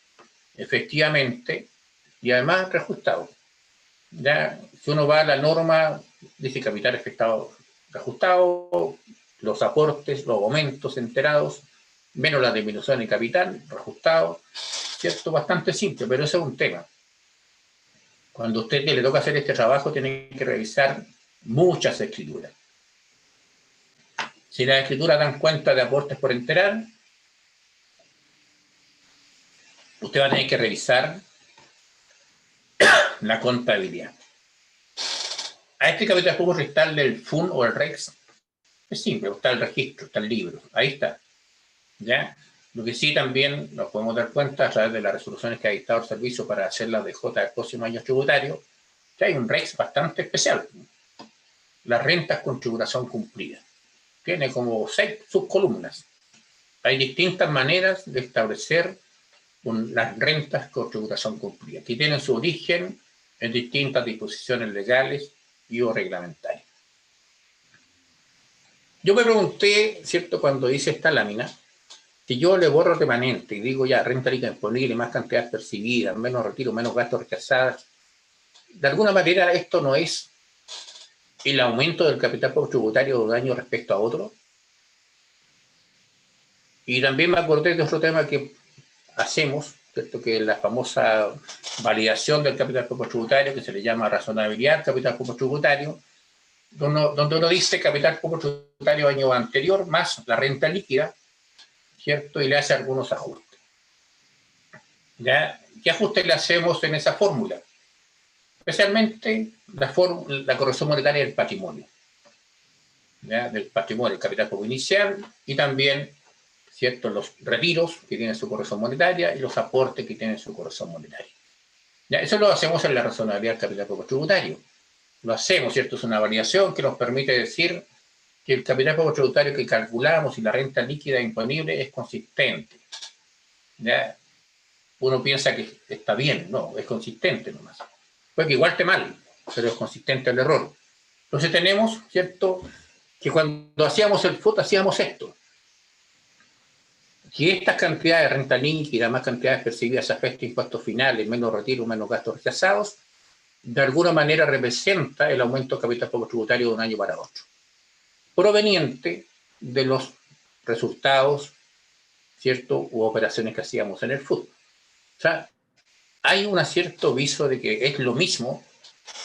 efectivamente, y además reajustado. Ya, si uno va a la norma, dice capital efectuado reajustado, los aportes, los aumentos enterados, menos la disminución de capital, reajustado, ¿cierto? Bastante simple, pero ese es un tema. Cuando a usted le toca hacer este trabajo, tiene que revisar muchas escrituras. Si las escrituras dan cuenta de aportes por enterar, usted va a tener que revisar la contabilidad. A este capital puedo restarle el FUN o el REX. Es simple, está el registro, está el libro, ahí está. ¿Ya? Lo que sí también nos podemos dar cuenta a través de las resoluciones que ha dictado el servicio para hacer la DJ del próximo año tributario, que hay un REX bastante especial. Las rentas con tributación cumplida. Tiene como 6 subcolumnas. Hay distintas maneras de establecer las rentas con tributación cumplida, que tienen su origen en distintas disposiciones legales y o reglamentarias. Yo me pregunté, ¿cierto?, cuando hice esta lámina, si yo le borro remanente y digo ya renta líquida disponible, más cantidades percibidas, menos retiro, menos gastos rechazados, de alguna manera esto no es el aumento del capital tributario de un año respecto a otro. Y también me acordé de otro tema que hacemos, ¿cierto?, que es la famosa validación del capital tributario, que se le llama razonabilidad del capital tributario, donde uno dice capital tributario año anterior más la renta líquida, ¿cierto?, y le hace algunos ajustes. ¿Ya? ¿Qué ajustes le hacemos en esa fórmula? Especialmente la corrección monetaria del patrimonio, ¿ya?, del patrimonio, el capital inicial, y también, ¿cierto?, los retiros que tienen su corrección monetaria y los aportes que tienen su corrección monetaria. ¿Ya? Eso lo hacemos en la razonabilidad del capital tributario. Lo hacemos, ¿cierto? Es una variación que nos permite decir que el capital tributario que calculamos y la renta líquida imponible es consistente. ¿Ya? Uno piensa que está bien, no, es consistente nomás. Puede que igual esté mal, pero es consistente el error. Entonces tenemos, ¿cierto?, que cuando hacíamos el FUT hacíamos esto. Si estas cantidades de renta líquida más cantidades percibidas afectan impuestos finales, menos retiro, menos gastos rechazados, de alguna manera representa el aumento del capital tributario de un año para otro, proveniente de los resultados, ¿cierto?, u operaciones que hacíamos en el FUT. O sea, hay un cierto viso de que es lo mismo,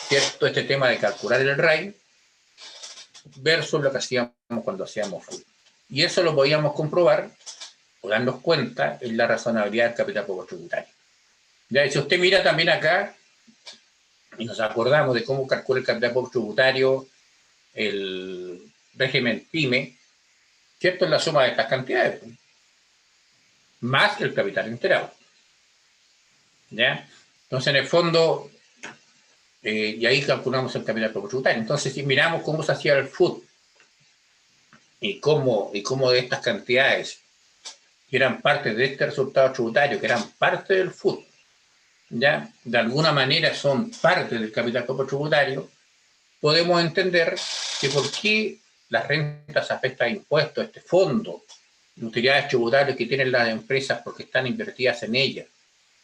¿cierto?, este tema de calcular el RAI versus lo que hacíamos cuando hacíamos FUT. Y eso lo podíamos comprobar o darnos cuenta en la razonabilidad del capital tributario. Ya, y si usted mira también acá, y nos acordamos de cómo calcula el capital tributario el régimen PYME, ¿cierto?, es la suma de estas cantidades, más el capital integrado. ¿Ya? Entonces, en el fondo, y ahí calculamos el capital tributario. Entonces, si miramos cómo se hacía el FUT y cómo de estas cantidades que eran parte de este resultado tributario, que eran parte del FUT, ¿ya?, de alguna manera son parte del capital tributario, podemos entender que por qué las rentas afectan a impuestos, este fondo de utilidades tributarias que tienen las empresas porque están invertidas en ellas,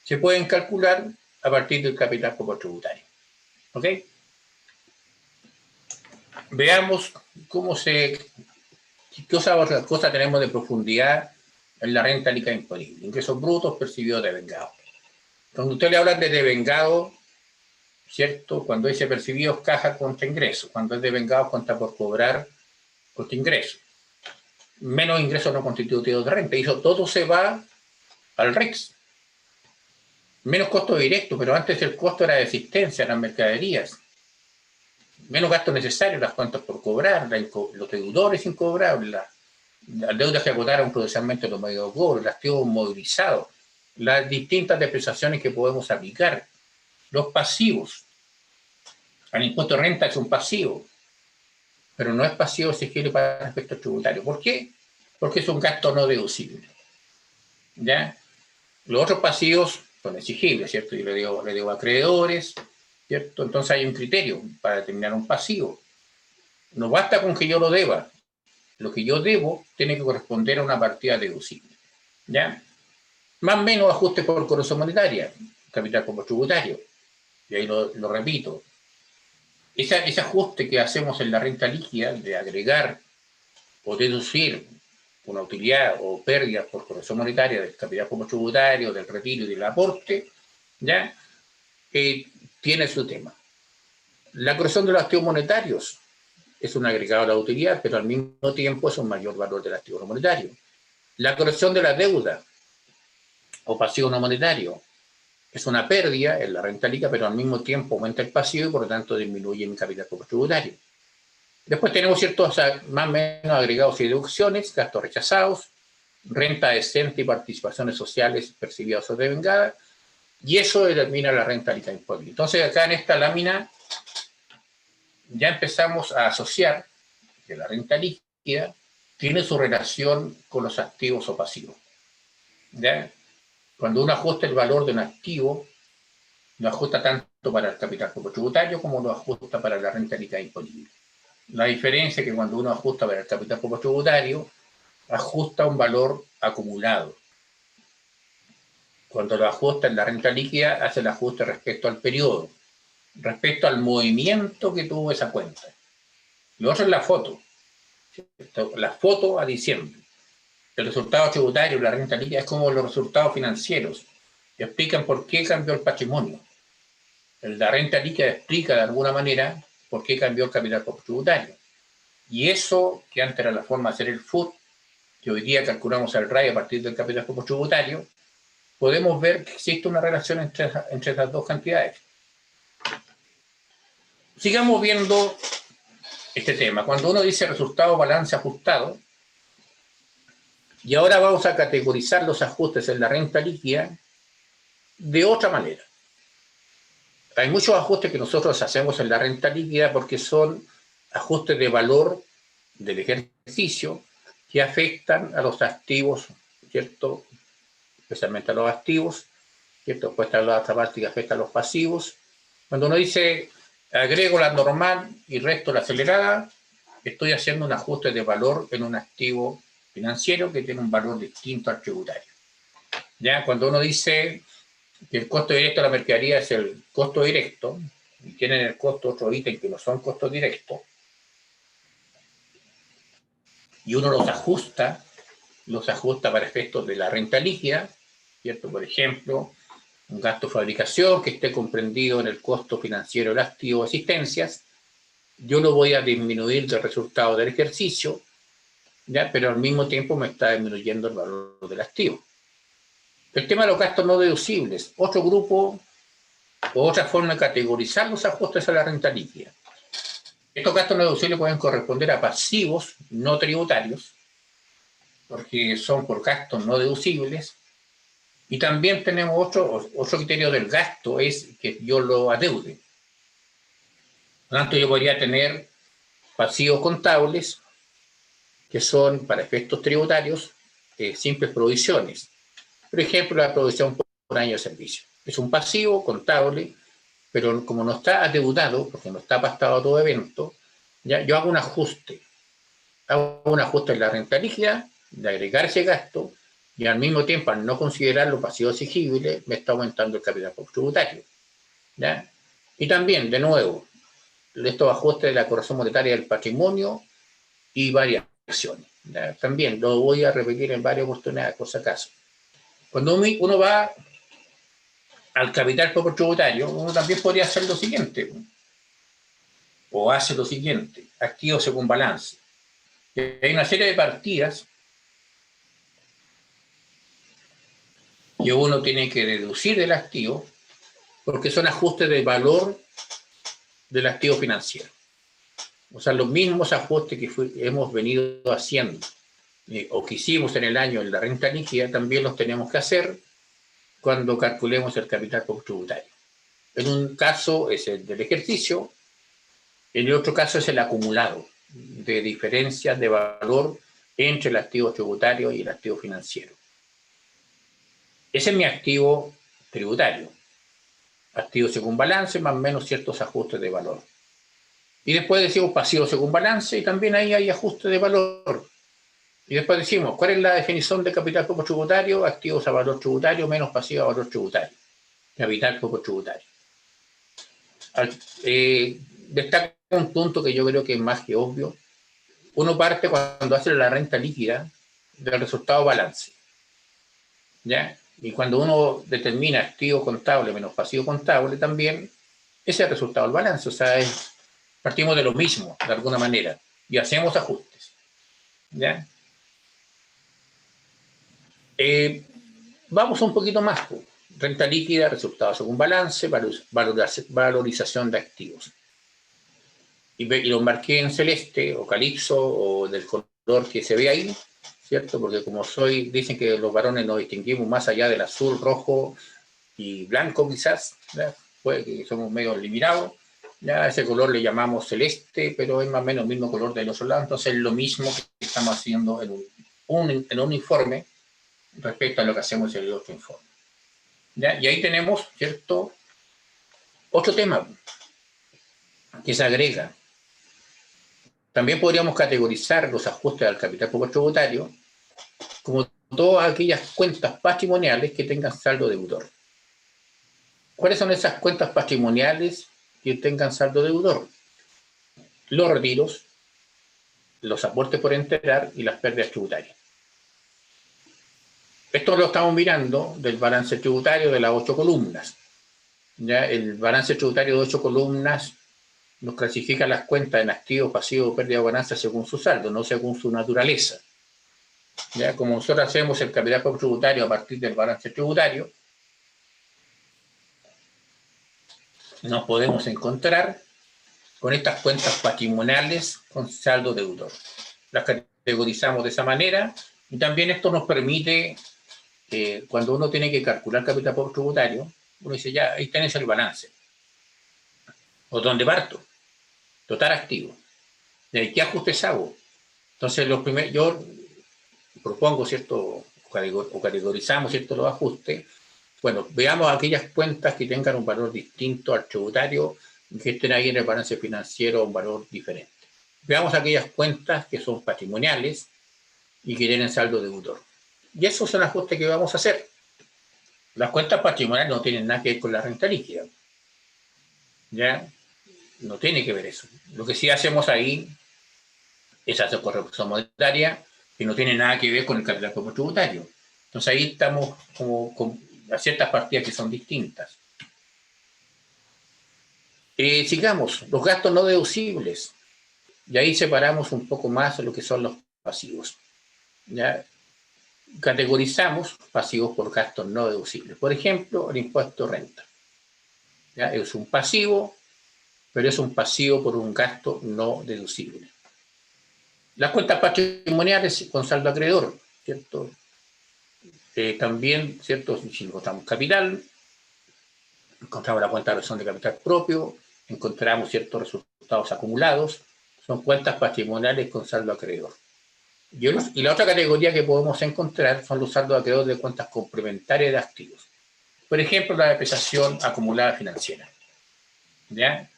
se pueden calcular a partir del capital tributario. ¿Ok? Veamos qué otras cosas tenemos de profundidad en la renta líquida imponible. Ingresos brutos percibidos devengados. Cuando usted le habla de devengado, ¿cierto?, cuando dice percibidos, caja contra ingresos. Cuando es devengado, cuenta por cobrar contra ingresos. Menos ingresos no constitutivos de renta. Y eso todo se va al REX. Menos costo directo, pero antes el costo era de existencia, las mercaderías. Menos gastos necesarios, las cuentas por cobrar, los deudores incobrables, las deudas que agotaron procesamiento de los medios de cobro, el activo movilizado, las distintas depreciaciones que podemos aplicar, los pasivos. El impuesto de renta es un pasivo, pero no es pasivo exigible para aspectos tributarios. ¿Por qué? Porque es un gasto no deducible. ¿Ya? Los otros pasivos son exigibles, ¿cierto? Yo le digo a acreedores, ¿cierto? Entonces hay un criterio para determinar un pasivo. No basta con que yo lo deba. Lo que yo debo tiene que corresponder a una partida deducible. ¿Ya? Más o menos ajuste por corrección monetaria, capital como tributario. Y ahí lo repito. Ese ajuste que hacemos en la renta líquida de agregar o deducir una utilidad o pérdida por corrección monetaria del capital como tributario, del retiro y del aporte, ¿ya? Tiene su tema. La corrección de los activos monetarios es un agregado a la utilidad, pero al mismo tiempo es un mayor valor del activo monetario. La corrección de la deuda o pasivo no monetario es una pérdida en la renta líquida, pero al mismo tiempo aumenta el pasivo y por lo tanto disminuye mi capital tributario. Después tenemos ciertos más o menos agregados y deducciones, gastos rechazados, renta decente y participaciones sociales percibidas o devengadas, y eso determina la renta líquida imponible. Entonces acá en esta lámina ya empezamos a asociar que la renta líquida tiene su relación con los activos o pasivos. ¿Ya? Cuando uno ajusta el valor de un activo, lo ajusta tanto para el capital como tributario como lo ajusta para la renta líquida disponible. La diferencia es que cuando uno ajusta para el capital como tributario, ajusta un valor acumulado. Cuando lo ajusta en la renta líquida, hace el ajuste respecto al periodo, respecto al movimiento que tuvo esa cuenta. Lo otro es la foto. La foto a diciembre. El resultado tributario, la renta líquida, es como los resultados financieros. Explican por qué cambió el patrimonio. La renta líquida explica de alguna manera por qué cambió el capital tributario. Y eso, que antes era la forma de hacer el FUT, que hoy día calculamos el RAI a partir del capital tributario, podemos ver que existe una relación entre esas dos cantidades. Sigamos viendo este tema. Cuando uno dice resultado balance ajustado, y ahora vamos a categorizar los ajustes en la renta líquida de otra manera. Hay muchos ajustes que nosotros hacemos en la renta líquida porque son ajustes de valor del ejercicio que afectan a los activos, ¿cierto? Especialmente a los activos, ¿cierto? Después está la otra parte que afecta a los pasivos. Cuando uno dice agrego la normal y resto la acelerada, estoy haciendo un ajuste de valor en un activo financiero que tiene un valor distinto al tributario. Ya cuando uno dice que el costo directo de la mercadería es el costo directo, y tienen el costo otro ítem que no son costos directos, y uno los ajusta para efectos de la renta líquida, ¿cierto? Por ejemplo, un gasto de fabricación que esté comprendido en el costo financiero del activo de existencias, yo lo voy a disminuir del resultado del ejercicio, ¿ya? Pero al mismo tiempo me está disminuyendo el valor del activo. El tema de los gastos no deducibles, otro grupo o otra forma de categorizar los ajustes a la renta líquida. Estos gastos no deducibles pueden corresponder a pasivos no tributarios, porque son por gastos no deducibles, y también tenemos otro criterio del gasto, es que yo lo adeude. Por lo tanto, yo podría tener pasivos contables, que son para efectos tributarios simples provisiones. Por ejemplo, la provisión por año de servicio. Es un pasivo contable, pero como no está adeudado, porque no está pactado a todo evento, ya, yo hago un ajuste. Hago un ajuste en la renta líquida, de agregar ese gasto, y al mismo tiempo, al no considerarlo pasivo exigible, me está aumentando el capital tributario. ¿Ya? Y también, de nuevo, estos ajustes de la corrección monetaria del patrimonio y variaciones. ¿Ya? También lo voy a repetir en varias oportunidades, por si acaso. Cuando uno va al capital tributario, uno también podría hacer lo siguiente, o hace lo siguiente, activo según balance. Hay una serie de partidas que uno tiene que deducir del activo porque son ajustes del valor del activo financiero. O sea, los mismos ajustes que hemos venido haciendo o que hicimos en el año en la renta líquida, también los tenemos que hacer cuando calculemos el capital tributario. En un caso es el del ejercicio, en el otro caso es el acumulado de diferencias de valor entre el activo tributario y el activo financiero. Ese es mi activo tributario. Activo según balance, más o menos ciertos ajustes de valor. Y después decimos pasivo según balance, y también ahí hay ajustes de valor. Y después decimos, ¿cuál es la definición de capital tributario? Activos a valor tributario menos pasivo a valor tributario. Capital tributario. Destaca un punto que yo creo que es más que obvio. Uno parte cuando hace la renta líquida del resultado balance. ¿Ya? Y cuando uno determina activo contable menos pasivo contable, también ese es el resultado del balance. O sea, partimos de lo mismo, de alguna manera, y hacemos ajustes. ¿Ya? Vamos un poquito más. Renta líquida, resultado según balance, valorización de activos. Y lo marqué en celeste o calipso o del color que se ve ahí, ¿cierto? Porque como dicen que los varones nos distinguimos más allá del azul, rojo y blanco quizás, ¿verdad? Puede que somos medio eliminados, Ya ese color le llamamos celeste, pero es más o menos el mismo color del otro lado, entonces es lo mismo que estamos haciendo en un informe respecto a lo que hacemos en el otro informe. ¿Ya? Y ahí tenemos, ¿cierto?, otro tema que se agrega. También podríamos categorizar los ajustes al capital propio tributario como todas aquellas cuentas patrimoniales que tengan saldo deudor. ¿Cuáles son esas cuentas patrimoniales que tengan saldo deudor? Los retiros, los aportes por enterar y las pérdidas tributarias. Esto lo estamos mirando del balance tributario de las 8 columnas. ¿Ya? El balance tributario de 8 columnas nos clasifica las cuentas en activo, pasivo, pérdida o ganancia según su saldo, no según su naturaleza. ¿Ya? Como nosotros hacemos el capital propio tributario a partir del balance tributario, nos podemos encontrar con estas cuentas patrimoniales con saldo deudor. Las categorizamos de esa manera y también esto nos permite, cuando uno tiene que calcular capital propio tributario, uno dice, ya, ahí tenés el balance. ¿O dónde parto? Total activo. ¿Y qué ajustes hago? Entonces, yo propongo, ¿cierto? O categorizamos, ¿cierto?, los ajustes. Bueno, veamos aquellas cuentas que tengan un valor distinto al tributario, que estén ahí en el balance financiero un valor diferente. Veamos aquellas cuentas que son patrimoniales y que tienen saldo deudor. Y esos son ajustes que vamos a hacer. Las cuentas patrimoniales no tienen nada que ver con la renta líquida. ¿Ya? No tiene que ver eso. Lo que sí hacemos ahí es hacer corrección monetaria que no tiene nada que ver con el capital propio tributario. Entonces ahí estamos como con ciertas partidas que son distintas. Sigamos, los gastos no deducibles. Y ahí separamos un poco más lo que son los pasivos. ¿Ya? Categorizamos pasivos por gastos no deducibles. Por ejemplo, el impuesto de renta. ¿Ya? Es un pasivo, pero es un pasivo por un gasto no deducible. Las cuentas patrimoniales con saldo acreedor, ¿cierto? También, ¿cierto? Si encontramos capital, encontramos la cuenta de razón de capital propio, encontramos ciertos resultados acumulados, son cuentas patrimoniales con saldo acreedor. Y la otra categoría que podemos encontrar son los saldos acreedores de cuentas complementarias de activos. Por ejemplo, la depreciación acumulada financiera. ¿Ya?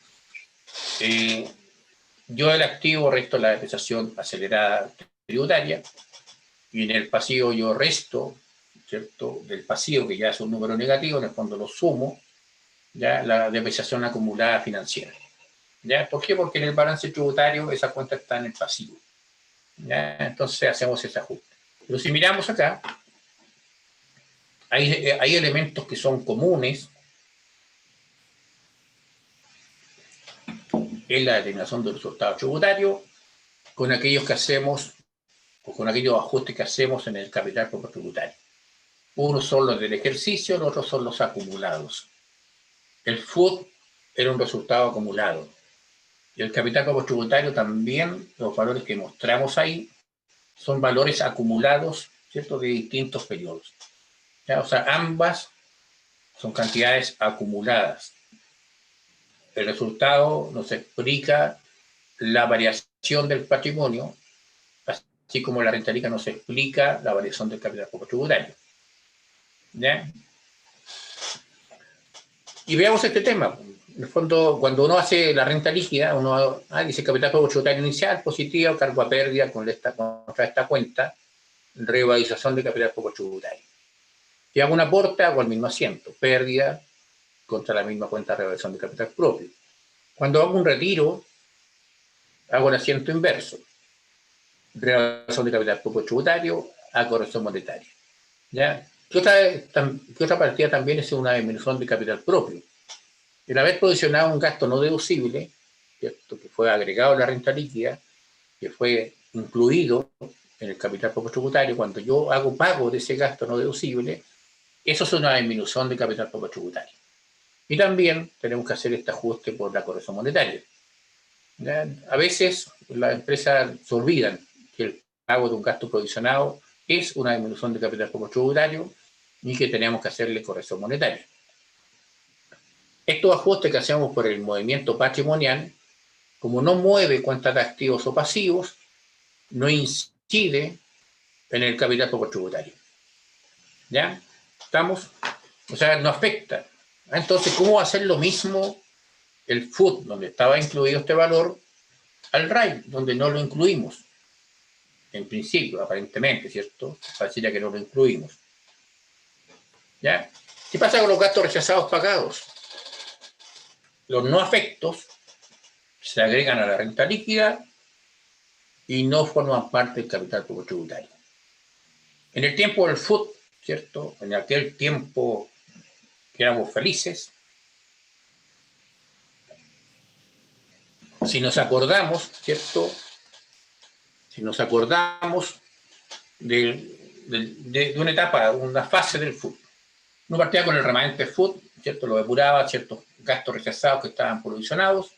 Yo del activo resto la depreciación acelerada tributaria y en el pasivo yo resto, ¿cierto?, del pasivo, que ya es un número negativo, en el fondo lo sumo, ¿ya?, la depreciación acumulada financiera. ¿Ya? ¿Por qué? Porque en el balance tributario esa cuenta está en el pasivo. ¿Ya? Entonces hacemos ese ajuste. Pero si miramos acá, hay elementos que son comunes en la determinación del resultado tributario con aquellos que hacemos o con aquellos ajustes que hacemos en el capital propio tributario. Unos son los del ejercicio, los otros son los acumulados. El FUT era un resultado acumulado. Y el capital propio tributario también, los valores que mostramos ahí, son valores acumulados, ¿cierto?, de distintos periodos. ¿Ya? O sea, ambas son cantidades acumuladas. El resultado nos explica la variación del patrimonio, así como la renta líquida nos explica la variación del capital propio tributario. ¿Ya? Y veamos este tema. En el fondo, cuando uno hace la renta líquida, uno dice capital propio tributario inicial, positivo, cargo a pérdida contra esta cuenta, revalorización de capital propio tributario. Si hago un aporte, hago el mismo asiento, pérdida contra la misma cuenta de revalorización de capital propio. Cuando hago un retiro, hago el asiento inverso, revalorización de capital propio tributario a corrección monetaria. ¿Ya? ¿Qué otra partida también es una disminución de capital propio? El haber provisionado un gasto no deducible, ¿cierto?, que fue agregado a la renta líquida, que fue incluido en el capital propio tributario, cuando yo hago pago de ese gasto no deducible, eso es una disminución de capital propio tributario. Y también tenemos que hacer este ajuste por la corrección monetaria. ¿Ya? A veces las empresas se olvidan que el pago de un gasto provisionado es una disminución de capital propio tributario y que tenemos que hacerle corrección monetaria. Estos ajustes que hacemos por el movimiento patrimonial, como no mueve cuentas de activos o pasivos, no incide en el capital poco tributario. ¿Ya? ¿Estamos? O sea, no afecta. Entonces, ¿cómo va a ser lo mismo el FUT, donde estaba incluido este valor, al RAI, donde no lo incluimos? En principio, aparentemente, ¿cierto? Pareciera que no lo incluimos. ¿Ya? ¿Qué pasa con los gastos rechazados pagados? Los no afectos se agregan a la renta líquida y no forman parte del capital poco tributario. En el tiempo del FUT, ¿cierto? En aquel tiempo que éramos felices, si nos acordamos, ¿cierto? Si nos acordamos de una etapa, una fase del FUT. Uno partía con el remanente FUT, ¿cierto? Lo depuraba, ciertos gastos rechazados que estaban provisionados,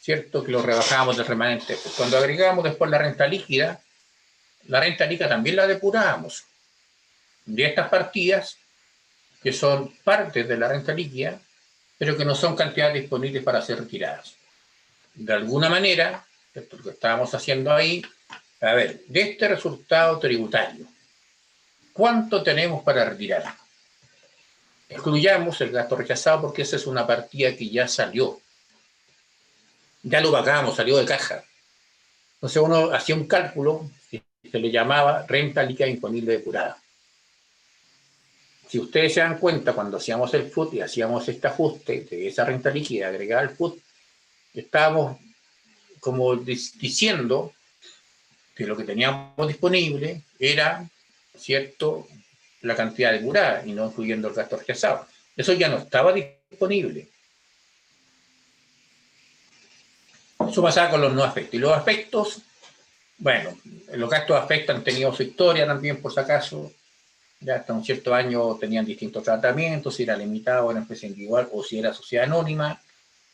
¿cierto? Que lo rebajábamos del remanente. Pues cuando agregábamos después la renta líquida también la depurábamos. De estas partidas, que son partes de la renta líquida, pero que no son cantidades disponibles para ser retiradas. De alguna manera, ¿cierto? Lo que estábamos haciendo ahí, a ver, de este resultado tributario, ¿cuánto tenemos para retirar? Excluyamos el gasto rechazado porque esa es una partida que ya salió. Ya lo pagamos, salió de caja. Entonces uno hacía un cálculo que se le llamaba renta líquida disponible depurada. Si ustedes se dan cuenta, cuando hacíamos el FUT y hacíamos este ajuste de esa renta líquida agregada al FUT, estábamos como diciendo que lo que teníamos disponible era, ¿cierto?, la cantidad depurada y no incluyendo el gasto rechazado. Eso ya no estaba disponible. Eso pasaba con los no afectos. Y los afectos, bueno, los gastos afectos han tenido su historia también, por si acaso. Ya hasta un cierto año tenían distintos tratamientos, si era limitado, era empresa individual o si era sociedad anónima.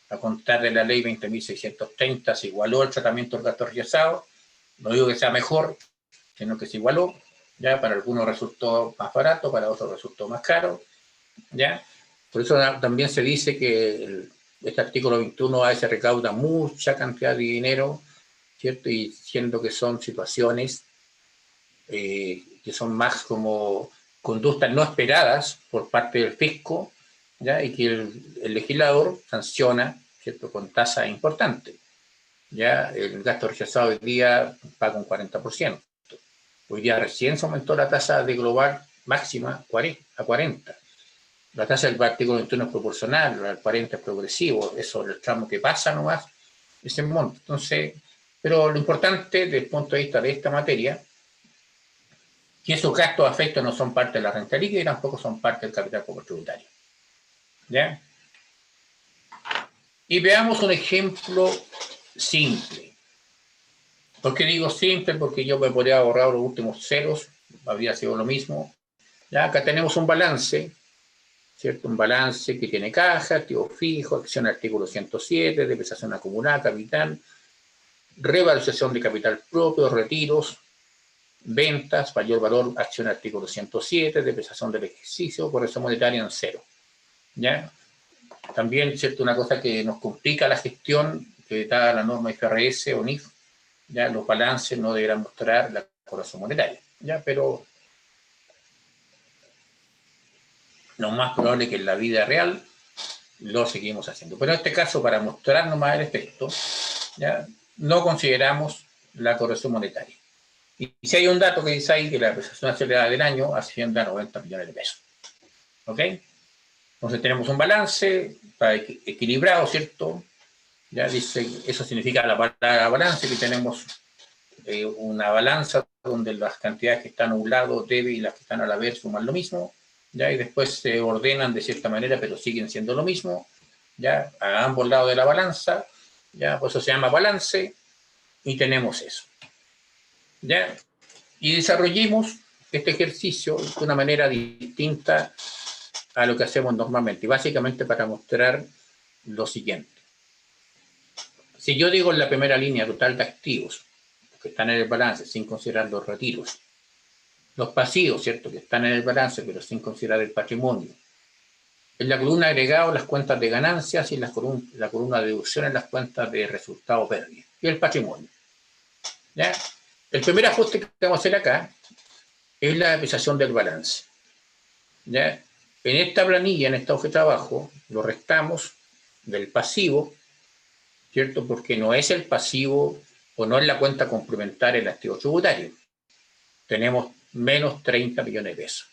A contar de la ley 20.630 se igualó el tratamiento del gasto rechazado. No digo que sea mejor, sino que se igualó. Ya para algunos resultó más barato, para otros resultó más caro. ¿Ya? Por eso también se dice que este artículo 21A se recauda mucha cantidad de dinero, ¿cierto? Y siendo que son situaciones que son más como conductas no esperadas por parte del fisco, ¿ya? Y que el legislador sanciona, ¿cierto?, con tasa importante. ¿Ya? El gasto rechazado hoy día paga un 40%. Hoy día recién se aumentó la tasa de global máxima a 40%. La tasa del artículo 21 es proporcional, al 40 es progresivo, eso es el tramo que pasa nomás, ese monto. Entonces, pero lo importante desde el punto de vista de esta materia, que esos gastos afectos no son parte de la renta líquida y tampoco son parte del capital poco tributario. ¿Ya? Y veamos un ejemplo simple. ¿Por qué digo simple? Porque yo me podría ahorrar los últimos ceros, habría sido lo mismo. Ya acá tenemos un balance, ¿cierto? Un balance que tiene caja, activo fijo, acción artículo 107, depreciación acumulada, capital, revalorización de capital propio, retiros, ventas, mayor valor, acción artículo 107, depreciación del ejercicio, corrección monetaria en cero. ¿Ya? También, ¿cierto? Una cosa que nos complica la gestión, que da la norma IFRS o NIF, ya los balances no deberán mostrar la corrección monetaria, ¿ya? Pero lo más probable es que en la vida real lo seguimos haciendo. Pero en este caso, para mostrar nomás el efecto, ¿ya?, no consideramos la corrección monetaria. Y si hay un dato que dice ahí que la depreciación acelerada del año asciende a 90 millones de pesos. ¿Ok? Entonces tenemos un balance equilibrado, ¿cierto? Ya dice, eso significa la palabra balance, que tenemos una balanza donde las cantidades que están a un lado debe y las que están a la vez suman lo mismo, ¿ya? Y después se ordenan de cierta manera, pero siguen siendo lo mismo, ¿ya? A ambos lados de la balanza, ¿ya? Por eso se llama balance, y tenemos eso, ¿ya? Y desarrollemos este ejercicio de una manera distinta a lo que hacemos normalmente, y básicamente para mostrar lo siguiente. Si yo digo en la primera línea total de activos que están en el balance sin considerar los retiros, los pasivos, ¿cierto?, que están en el balance pero sin considerar el patrimonio, En la columna agregado las cuentas de ganancias y en la columna de deducción en las cuentas de resultado o pérdida. Y el patrimonio. ¿Ya? El primer ajuste que vamos a hacer acá es la depreciación del balance. ¿Ya? En esta planilla, en esta hoja de trabajo, lo restamos del pasivo, ¿cierto? Porque no es el pasivo o no es la cuenta complementaria del activo tributario. Tenemos menos 30 millones de pesos.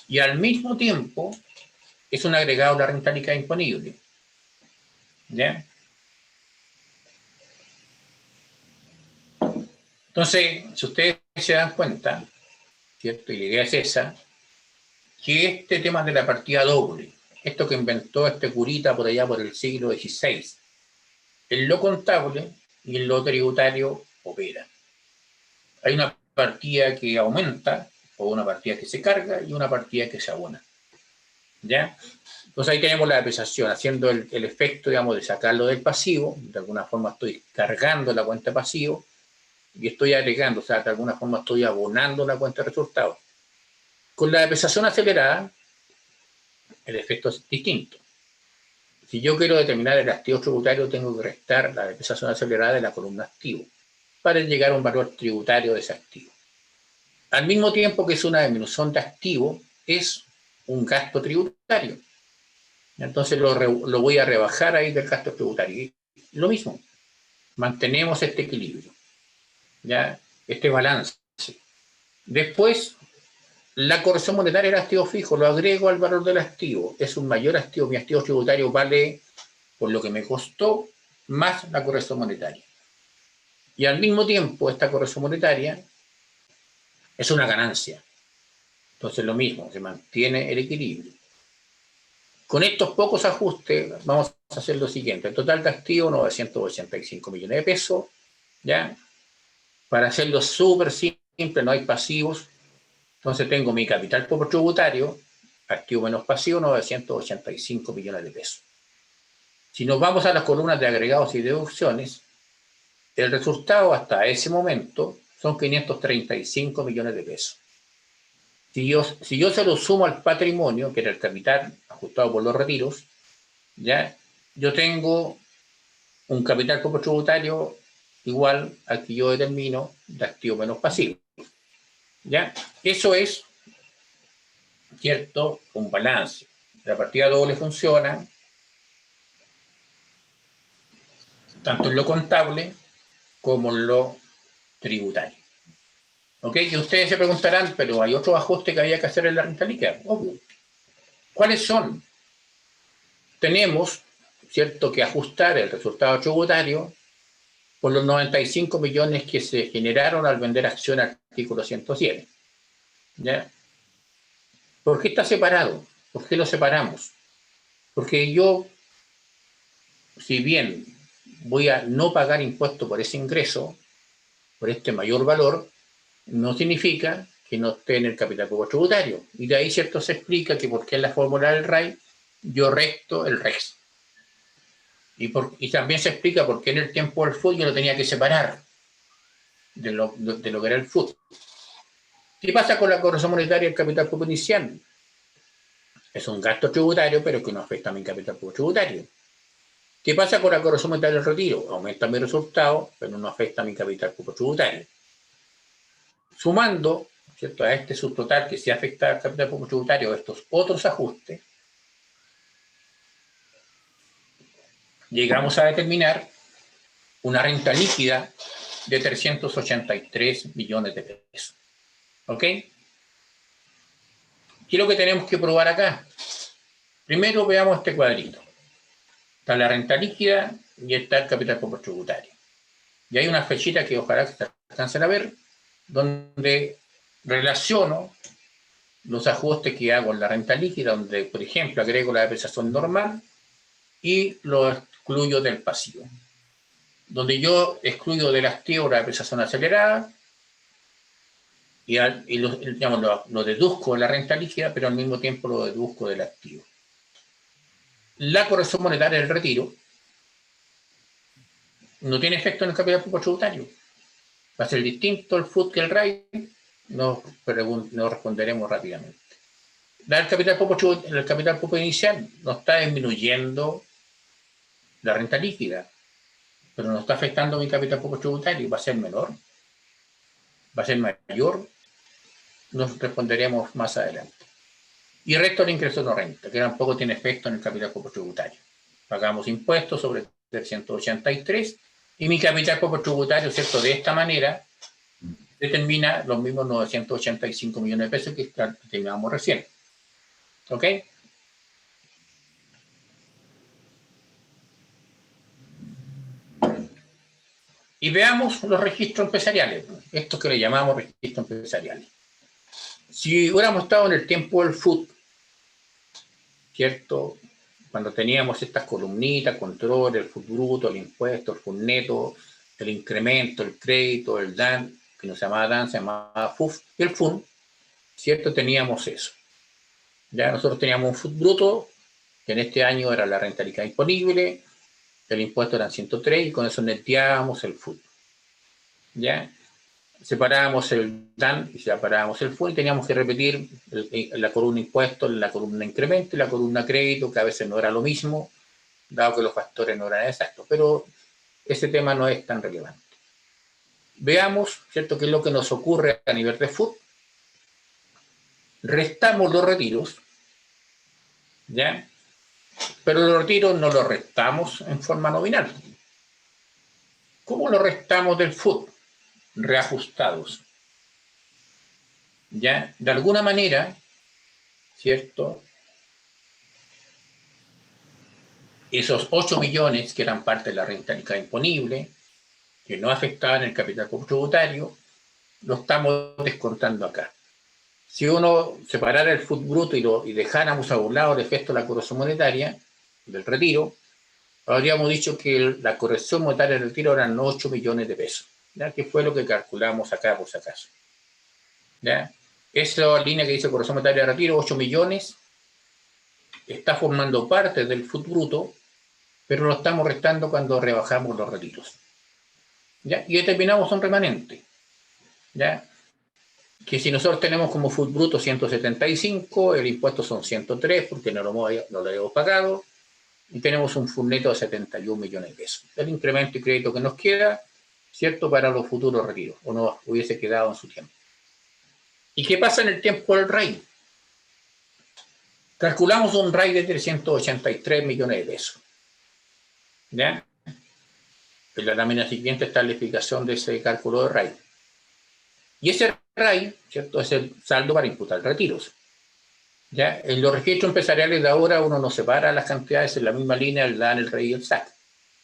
Y al mismo tiempo es un agregado a la renta líquida imponible. ¿Ya? Entonces, si ustedes se dan cuenta, ¿cierto? Y la idea es esa, que este tema de la partida doble, esto que inventó este curita por allá por el siglo XVI, en lo contable y en lo tributario opera. Hay una partida que aumenta, o una partida que se carga, y una partida que se abona. ¿Ya? Entonces ahí tenemos la depreciación, haciendo el efecto, digamos, de sacarlo del pasivo. De alguna forma estoy cargando la cuenta pasivo y estoy agregando, o sea, de alguna forma estoy abonando la cuenta de resultados. Con la depreciación acelerada, el efecto es distinto. Si yo quiero determinar el activo tributario, tengo que restar la depreciación acelerada de la columna activo para llegar a un valor tributario de ese activo. Al mismo tiempo que es una disminución de activo, es un gasto tributario. Entonces lo voy a rebajar ahí del gasto tributario. Y lo mismo, mantenemos este equilibrio, ¿ya? Este balance. Después, la corrección monetaria del activo fijo, lo agrego al valor del activo. Es un mayor activo, mi activo tributario vale por lo que me costó más la corrección monetaria. Y al mismo tiempo, esta corrección monetaria es una ganancia. Entonces lo mismo, se mantiene el equilibrio. Con estos pocos ajustes vamos a hacer lo siguiente. El total de activos, 985 millones de pesos. ¿Ya? Para hacerlo súper simple, no hay pasivos. Entonces tengo mi capital por tributario, activo menos pasivo, 985 millones de pesos. Si nos vamos a las columnas de agregados y deducciones, el resultado hasta ese momento son 535 millones de pesos. Si yo se lo sumo al patrimonio, que era el capital ajustado por los retiros, ¿ya? Yo tengo un capital como tributario igual al que yo determino de activo menos pasivo. ¿Ya? Eso es, ¿cierto?, un balance. La partida doble funciona tanto en lo contable como en lo tributario. ¿Ok? Y ustedes se preguntarán, pero hay otro ajuste que había que hacer en la renta líquida. Obvio. ¿Cuáles son? Tenemos, ¿cierto?, que ajustar el resultado tributario por los 95 millones que se generaron al vender acción artículo 107. ¿Ya? ¿Por qué está separado? ¿Por qué lo separamos? Porque yo, si bien voy a no pagar impuesto por ese ingreso, por este mayor valor, no significa que no esté en el capital público tributario. Y de ahí, ¿cierto?, se explica que por qué en la fórmula del RAI yo resto el REX. Y también se explica por qué en el tiempo del FUT yo lo tenía que separar de lo que era el FUT. ¿Qué pasa con la corrección monetaria del capital público inicial? Es un gasto tributario, pero que no afecta a mi capital público tributario. ¿Qué pasa con la corrección monetaria del retiro? Aumenta mi resultado, pero no afecta a mi capital público tributario. Sumando, ¿cierto?, a este subtotal que sí afecta al capital público tributario, estos otros ajustes, llegamos a determinar una renta líquida de 383 millones de pesos. ¿Ok? ¿Qué es lo que tenemos que probar acá? Primero veamos este cuadrito. Está la renta líquida y está el capital público tributario. Y hay una flechita que ojalá se alcancen a ver, donde relaciono los ajustes que hago en la renta líquida, donde, por ejemplo, agrego la depreciación normal y lo excluyo del pasivo. Donde yo excluyo del activo la depreciación acelerada y lo deduzco de la renta líquida, pero al mismo tiempo lo deduzco del activo. La corrección monetaria del retiro no tiene efecto en el capital público tributario. Va a ser distinto el FUT que el RAI, nos responderemos rápidamente. el capital poco inicial no está disminuyendo la renta líquida, pero no está afectando mi capital poco tributario, va a ser menor, va a ser mayor, nos responderemos más adelante. Y el resto del ingreso no renta, que tampoco tiene efecto en el capital poco tributario. Pagamos impuestos sobre 383 y mi capital poco tributario, ¿cierto? De esta manera determina los mismos 985 millones de pesos que terminamos recién. ¿Ok? Y veamos los registros empresariales, estos que le llamamos registros empresariales. Si hubiéramos estado en el tiempo del FUT, ¿cierto? Cuando teníamos estas columnitas, control, el FUT bruto, el impuesto, el FUT neto, el incremento, el crédito, el DAN, que no se llamaba DAN, se llamaba FUF, y el FUN, ¿cierto? Teníamos eso. Ya nosotros teníamos un FUT bruto, que en este año era la renta líquida disponible, el impuesto eran 103, y con eso neteábamos el FUT. ¿Ya? Separábamos el DAN y separábamos el FUN y teníamos que repetir la columna impuesto, la columna incremento y la columna crédito, que a veces no era lo mismo, dado que los factores no eran exactos, pero ese tema no es tan relevante. Veamos, ¿cierto?, qué es lo que nos ocurre a nivel de FUT. Restamos los retiros, ¿ya? Pero los retiros no los restamos en forma nominal. ¿Cómo los restamos del FUT? Reajustados. ¿Ya? De alguna manera, ¿cierto?, esos 8 millones que eran parte de la renta líquida imponible, que no afectaban el capital tributario, lo estamos descontando acá. Si uno separara el FUT bruto y dejáramos a un lado el efecto de la corrección monetaria, del retiro, habríamos dicho que la corrección monetaria del retiro eran 8 millones de pesos, ¿ya? Que fue lo que calculamos acá por si acaso. ¿Ya? Esa línea que dice corrección monetaria de retiro, 8 millones, está formando parte del FUT bruto, pero lo estamos restando cuando rebajamos los retiros. ¿Ya? Y determinamos un remanente. ¿Ya? Que si nosotros tenemos como FUT bruto 175, el impuesto son 103 porque no lo habíamos pagado, y tenemos un FUT neto de 71 millones de pesos. El incremento y crédito que nos queda, ¿cierto?, para los futuros retiros, o no hubiese quedado en su tiempo. ¿Y qué pasa en el tiempo del RAI? Calculamos un RAI de 383 millones de pesos. ¿Ya? En la lámina siguiente está la explicación de ese cálculo de RAI. Y ese RAI, ¿cierto?, es el saldo para imputar retiros. ¿Ya? En los registros empresariales de ahora uno no separa las cantidades en la misma línea, el DAN, el RAI y el SAC.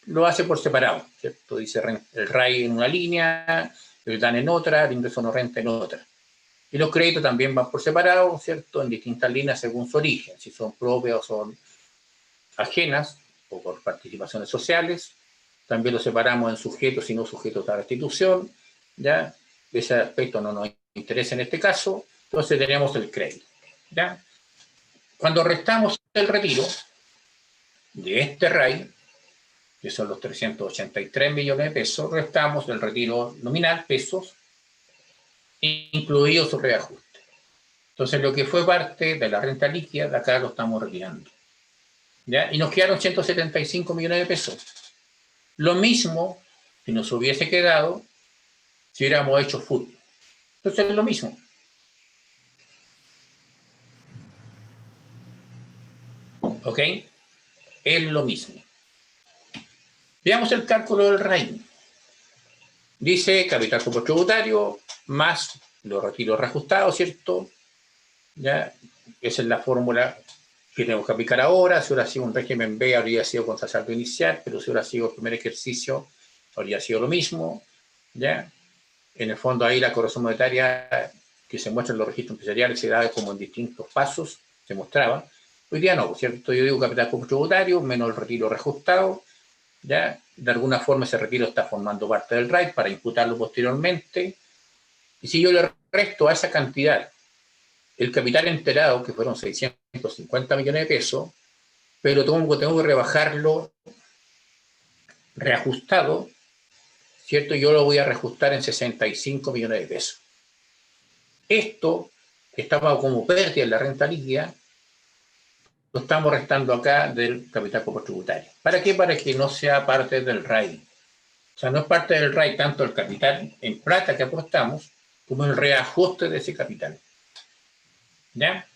Lo hace por separado, ¿cierto? Dice el RAI en una línea, el DAN en otra, el ingreso no renta en otra. Y los créditos también van por separado, ¿cierto?, en distintas líneas según su origen, si son propias o son ajenas, o por participaciones sociales. También los separamos en sujetos y no sujetos a restitución, ¿ya? Ese aspecto no nos interesa en este caso. Entonces tenemos el crédito, ¿ya? Cuando restamos el retiro de este RAI, que son los 383 millones de pesos, restamos el retiro nominal, pesos, incluido su reajuste. Entonces, lo que fue parte de la renta líquida, de acá lo estamos retirando. ¿Ya? Y nos quedaron 175 millones de pesos. Lo mismo si nos hubiese quedado si hubiéramos hecho FUT. Entonces, es lo mismo. ¿Ok? Es lo mismo. Veamos el cálculo del RAI. Dice capital como tributario más los retiros reajustados, ¿cierto? ¿Ya? Esa es la fórmula que tenemos que aplicar ahora. Si hubiera sido un régimen B, habría sido contra saldo inicial, pero si hubiera sido el primer ejercicio, habría sido lo mismo. ¿Ya? En el fondo, ahí la corrección monetaria que se muestra en los registros empresariales se da como en distintos pasos, se mostraba. Hoy día no, ¿cierto? Yo digo capital como tributario menos el retiro reajustado. ¿Ya? De alguna forma ese retiro está formando parte del RAI para imputarlo posteriormente. Y si yo le resto a esa cantidad el capital enterado, que fueron 650 millones de pesos, pero tengo que rebajarlo reajustado, ¿cierto? Yo lo voy a reajustar en 65 millones de pesos. Esto que estaba como pérdida en la renta líquida, lo estamos restando acá del capital poco tributario. ¿Para qué? Para que no sea parte del RAI. O sea, no es parte del RAI tanto el capital en plata que aportamos como el reajuste de ese capital. ¿Ya?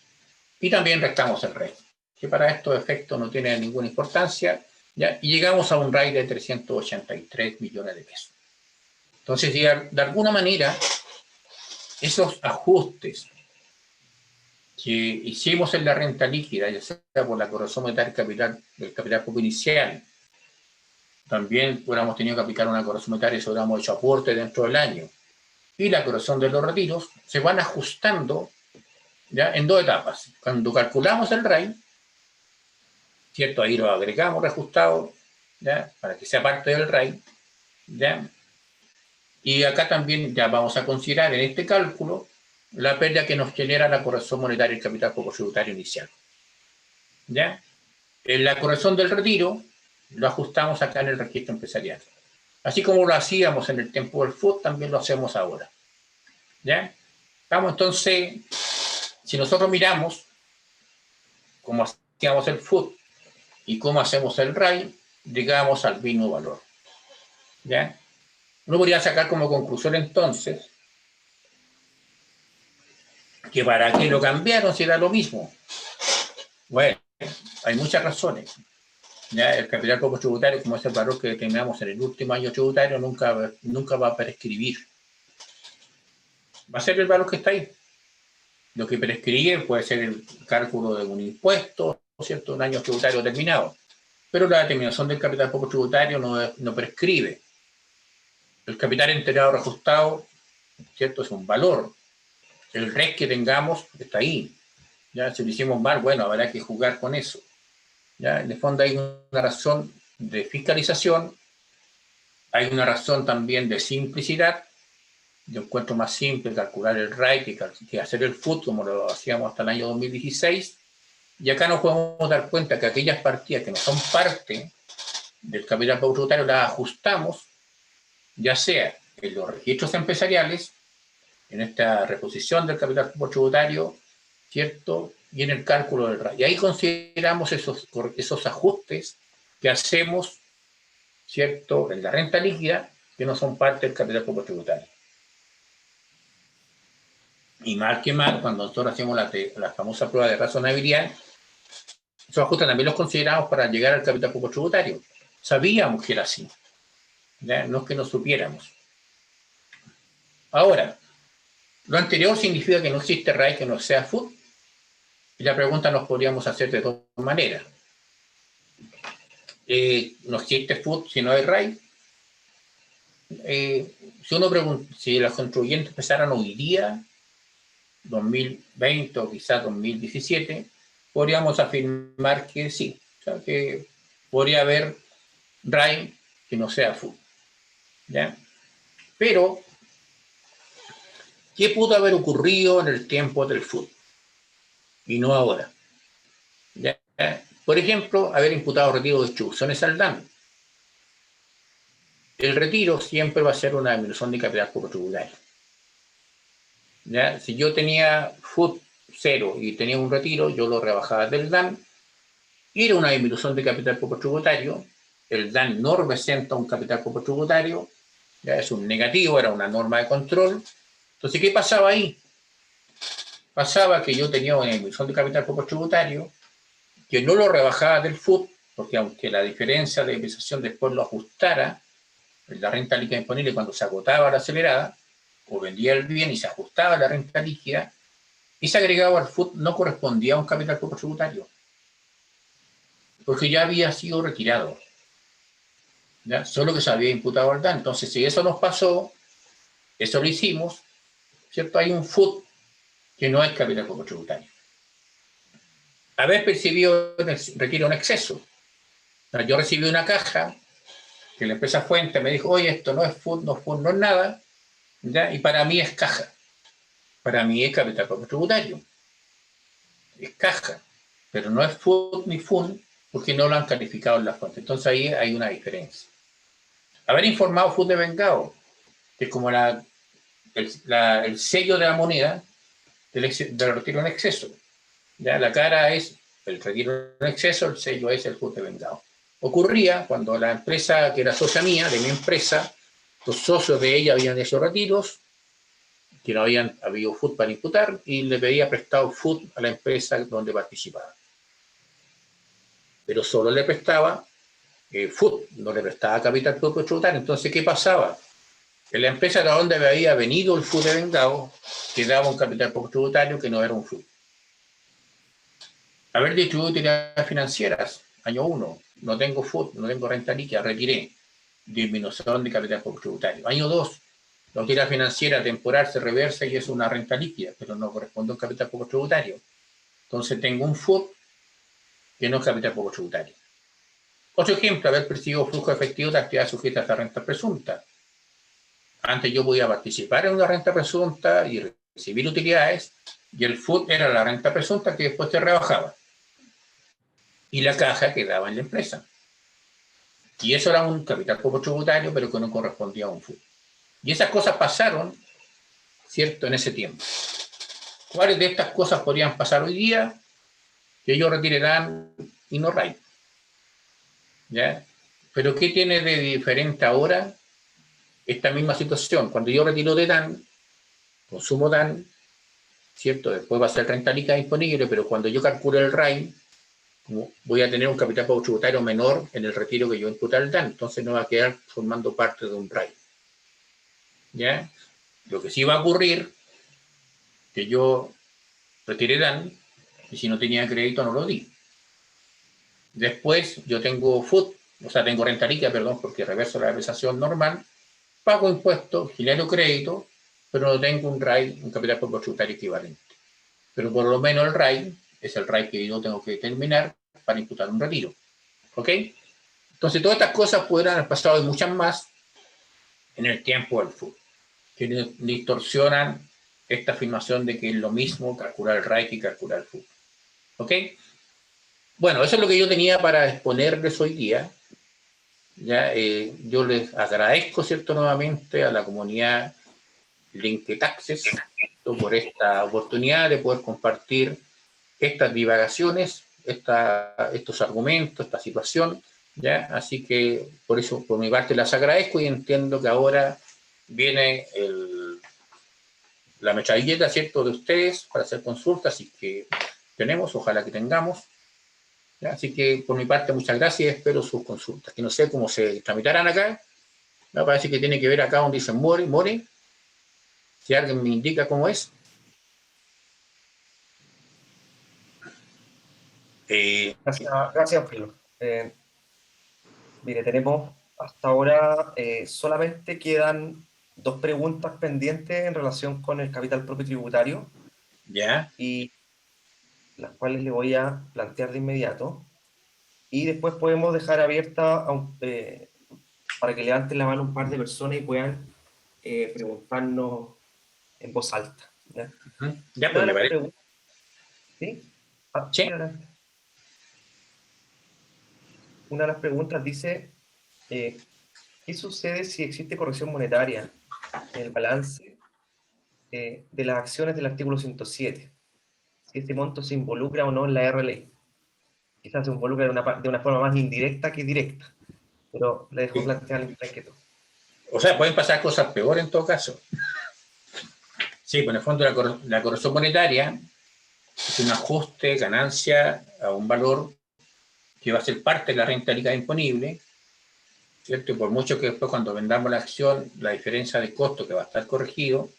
Y también restamos el RAI, que para estos efectos no tiene ninguna importancia, ¿ya? Y llegamos a un RAI de 383 millones de pesos. Entonces, de alguna manera, esos ajustes que hicimos en la renta líquida, ya sea por la corrección monetaria del capital poco inicial, también hubiéramos tenido que aplicar una corrección monetaria si hubiéramos hecho aporte dentro del año, y la corrección de los retiros, se van ajustando ¿ya? En dos etapas. Cuando calculamos el RAI, ¿cierto? Ahí lo agregamos reajustado, ¿ya? Para que sea parte del RAI, ¿ya? Y acá también ya vamos a considerar en este cálculo la pérdida que nos genera la corrección monetaria del capital poco tributario inicial, ¿ya? En la corrección del retiro lo ajustamos acá en el registro empresarial. Así como lo hacíamos en el tiempo del FUT, también lo hacemos ahora, ¿ya? Vamos, entonces, si nosotros miramos cómo hacíamos el FUT y cómo hacemos el RAI, llegamos al mismo valor, ¿ya? Uno podría sacar como conclusión entonces que para qué lo cambiaron si era lo mismo. Bueno, hay muchas razones. ¿Ya? El capital poco tributario, como es el valor que determinamos en el último año tributario, nunca va a prescribir. Va a ser el valor que está ahí. Lo que prescribe puede ser el cálculo de un impuesto, ¿cierto? Un año tributario terminado. Pero la determinación del capital poco tributario no prescribe. El capital integrado reajustado, ¿cierto? Es un valor. El RES que tengamos está ahí. ¿Ya? Si lo hicimos mal, bueno, habrá que jugar con eso. ¿Ya? En el fondo hay una razón de fiscalización, hay una razón también de simplicidad. Yo encuentro más simple calcular el RAI que hacer el FUT, como lo hacíamos hasta el año 2016. Y acá nos podemos dar cuenta que aquellas partidas que no son parte del capital poco tributario las ajustamos, ya sea en los registros empresariales, en esta reposición del capital poco tributario, ¿cierto? Y en el cálculo del RAI. Y ahí consideramos esos ajustes que hacemos, ¿cierto? En la renta líquida, que no son parte del capital poco tributario. Y mal que mal, cuando nosotros hacemos la famosa prueba de razonabilidad, esos ajustes también los consideramos para llegar al capital poco tributario. Sabíamos que era así, ¿ya? No es que no supiéramos. Ahora, lo anterior significa que no existe RAI que no sea FUT. Y la pregunta nos podríamos hacer de dos maneras. ¿No existe FUT si no hay RAI? Si los contribuyentes empezaran hoy día, 2020 o quizás 2017, podríamos afirmar que sí, o sea, que podría haber RAI que no sea FUT, ¿ya? Pero, ¿qué pudo haber ocurrido en el tiempo del FUT? Y no ahora, ¿ya? Por ejemplo, haber imputado retiro de distribuciones al DAN. El retiro siempre va a ser una disminución de capital poco tributario. ¿Ya? Si yo tenía FUT 0 y tenía un retiro, yo lo rebajaba del DAN, era una disminución de capital poco tributario, el DAN no representa un capital poco tributario, ya es un negativo, era una norma de control. Entonces, ¿qué pasaba ahí? Pasaba que yo tenía una disminución de capital poco tributario, que no lo rebajaba del FUT, porque aunque la diferencia de depreciación después lo ajustara, la renta líquida disponible cuando se agotaba la acelerada, o vendía el bien y se ajustaba la renta líquida, ese agregado al FUT no correspondía a un capital poco tributario, porque ya había sido retirado, ¿ya? Solo que se había imputado al DAN. Entonces, si eso nos pasó, eso lo hicimos, ¿cierto? Hay un FUT que no es capital poco tributario. Haber percibido requiere un exceso. O sea, yo recibí una caja que la empresa fuente me dijo, oye, esto no es FUT, no es nada, ¿ya? Y para mí es caja. Para mí es capital poco tributario. Es caja, pero no es FUT ni FUN porque no lo han calificado en la fuente. Entonces ahí hay una diferencia. Haber informado FUT de vengado, que es como el sello de la moneda, del retiro en exceso. ¿Ya? La cara es el retiro en exceso, el sello es el FUT devengado. Ocurría cuando la empresa, que era socia mía, de mi empresa, los socios de ella habían hecho retiros, que no habían habido FUT para imputar, y le pedía prestado FUT a la empresa donde participaba. Pero solo le prestaba FUT, no le prestaba capital propio tributario. Entonces, ¿qué pasaba? En la empresa de donde había venido el FUT devengado, quedaba un capital propio tributario que no era un FUT. Haber distribuido utilidades financieras, año 1, no tengo FUT, no tengo renta líquida, retiré. Disminución de capital propio tributario. Año 2, la utilidad financiera temporal se reversa y es una renta líquida, pero no corresponde a un capital propio tributario. Entonces tengo un FUT que no es capital propio tributario. Otro ejemplo, haber percibido flujo efectivo de actividades sujetas a renta presunta. Antes yo podía participar en una renta presunta y recibir utilidades, y el FUT era la renta presunta que después te rebajaba. Y la caja quedaba en la empresa. Y eso era un capital propio tributario, pero que no correspondía a un FUT. Y esas cosas pasaron, ¿cierto?, en ese tiempo. ¿Cuáles de estas cosas podrían pasar hoy día? Que yo retire DAN y no RAI. ¿Ya? Pero ¿qué tiene de diferente ahora esta misma situación? Cuando yo retiro de DAN, consumo DAN, ¿cierto? Después va a ser renta líquida disponible, pero cuando yo calcule el RAI, voy a tener un capital propio tributario menor en el retiro que yo imputar el DAN, entonces no va a quedar formando parte de un RAI. ¿Ya? Lo que sí va a ocurrir, que yo retiré DAN, y si no tenía crédito no lo di. Después yo tengo FUT, o sea, tengo renta líquida, perdón, porque reverso la depreciación normal, pago impuestos, genero crédito, pero no tengo un RAI, un capital propio tributario equivalente. Pero por lo menos el RAI es el RAI que yo tengo que determinar para imputar un retiro. ¿Ok? Entonces, todas estas cosas pudieran haber pasado y muchas más en el tiempo del FUT, que distorsionan esta afirmación de que es lo mismo calcular el RAI que calcular el FUT. ¿Ok? Bueno, eso es lo que yo tenía para exponerles hoy día. Ya, yo les agradezco, ¿cierto?, nuevamente a la comunidad Linketaxes por esta oportunidad de poder compartir estas divagaciones, estos argumentos, esta situación, ¿ya? Así que por eso, por mi parte, las agradezco y entiendo que ahora viene la metralleta, ¿cierto?, de ustedes para hacer consultas y que tenemos, ojalá que tengamos. ¿Ya? Así que por mi parte, muchas gracias y espero sus consultas, que no sé cómo se tramitarán acá. Me parece que tiene que ver acá donde dice More, si alguien me indica cómo es. Gracias, Carlos. Mire, tenemos hasta ahora solamente quedan 2 preguntas pendientes en relación con el capital propio tributario Ya. y las cuales le voy a plantear de inmediato. Y después podemos dejar abierta para que levanten la mano un par de personas y puedan preguntarnos en voz alta. ¿Ya? Ya, Una pues de me las parece. preguntas, ¿sí? Sí. Sí, adelante. Una de las preguntas dice, ¿qué sucede si existe corrección monetaria en el balance de las acciones del artículo 107? Si este monto se involucra o no en la RLI. Quizás se involucra de una forma más indirecta que directa, pero le dejo Sí. plantear la inquietud. O sea, pueden pasar cosas peores en todo caso. Sí, pues en el fondo la corrección monetaria es un ajuste, ganancia a un valor que va a ser parte de la renta líquida disponible, ¿cierto? Y por mucho que después cuando vendamos la acción, la diferencia de costo que va a estar corregido,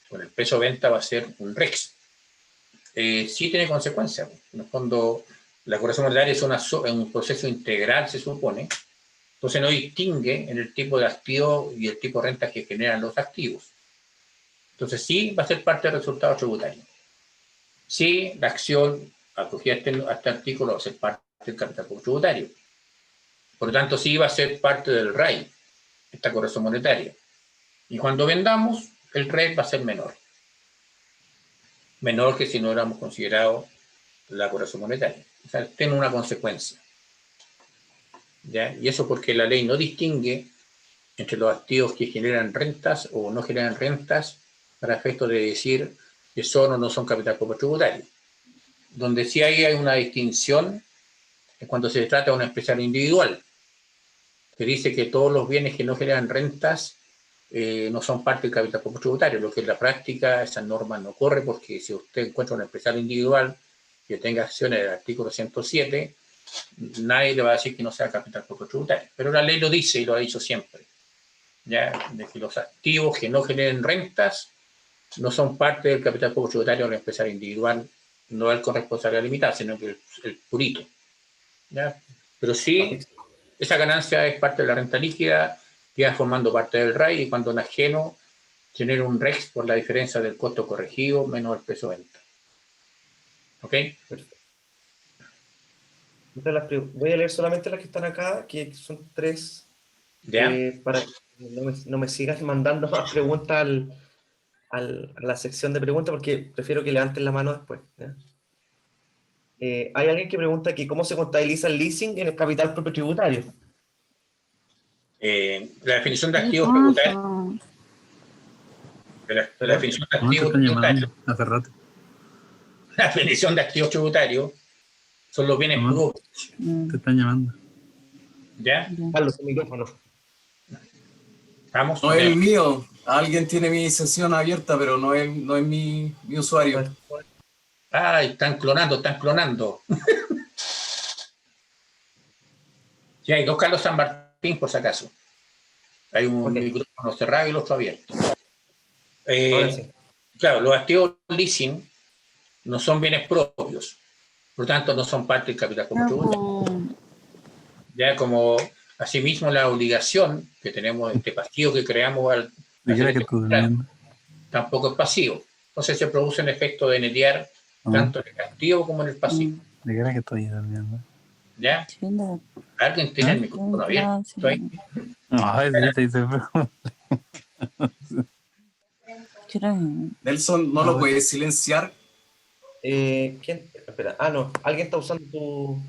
con el precio de venta va a ser un REX. Sí tiene consecuencias. En el fondo, la corrección monetaria es un proceso integral, se supone, entonces no distingue en el tipo de activo y el tipo de renta que generan los activos. Entonces sí va a ser parte del resultado tributario. Sí, la acción acogida a este artículo va a ser parte del capital tributario. Por lo tanto, sí va a ser parte del RAI, esta corrección monetaria. Y cuando vendamos, el RAI va a ser menor. Menor que si no hubiéramos considerado la corrección monetaria. O sea, tiene una consecuencia. ¿Ya? Y eso porque la ley no distingue entre los activos que generan rentas o no generan rentas para efectos de decir que son o no son capital propio tributario. Donde sí hay una distinción es cuando se trata de una empresario individual, que dice que todos los bienes que no generan rentas no son parte del capital propio tributario, lo que en la práctica esa norma no corre, porque si usted encuentra un empresario individual que tenga acciones del artículo 107, nadie le va a decir que no sea capital propio tributario. Pero la ley lo dice y lo ha dicho siempre, ¿ya? De que los activos que no generen rentas no son parte del capital propio tributario del empresario individual, no el con responsabilidad limitada, sino que el purito, ¿ya? Pero sí, esa ganancia es parte de la renta líquida, queda formando parte del RAI, y cuando enajeno genera un REX por la diferencia del costo corregido menos el precio de venta. ¿Ok? Perfecto. Voy a leer solamente las que están acá, que son 3, ¿Ya? para que no me sigas mandando más preguntas a la sección de preguntas, porque prefiero que levanten la mano después, ¿ya? Hay alguien que pregunta aquí, ¿cómo se contabiliza el leasing en el capital propio tributario? La definición de ¿Qué activos pasa? tributarios, la ¿Perdón? definición de No, te activos están tributarios, llamando hace rato. la definición de activos tributarios son los bienes No, propios, te están llamando. ¿ya? Ya. Carlos, el micrófono. Vamos. No es el mío. Alguien tiene mi sesión abierta, pero no es mi usuario. Ay, están clonando. Sí, hay dos Carlos San Martín, por si acaso. Hay un micrófono cerrado y el otro abierto. Ahora sí. Claro, los activos leasing no son bienes propios, por lo tanto no son parte del capital propio tributario. Ya como asimismo la obligación que tenemos, este pasivo que creamos al ¿De qué era que estás durmiendo? tampoco es pasivo. Entonces se produce un efecto de netear tanto en el activo como en el pasivo. ¿De qué era que estoy durmiendo? ¿Ya? Sí, no. ¿Alguien tiene el micrófono abierto? No, sí, se fue. Nelson, ¿no lo puedes silenciar? ¿Quién? Espera, no, alguien está usando tu...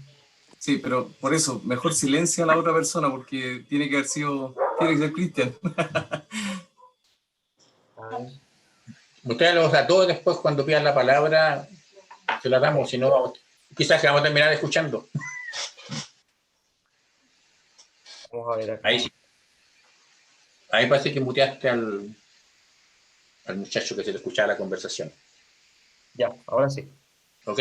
Sí, pero por eso, mejor silencia a la otra persona, porque tiene que ser Cristian. A ver. Ustedes los da todos después cuando pidan la palabra, se la damos, si no, quizás que vamos a terminar escuchando. Vamos a ver acá. Ahí sí. Ahí parece que muteaste al muchacho que se le escuchaba la conversación. Ya, ahora sí. ¿Ok?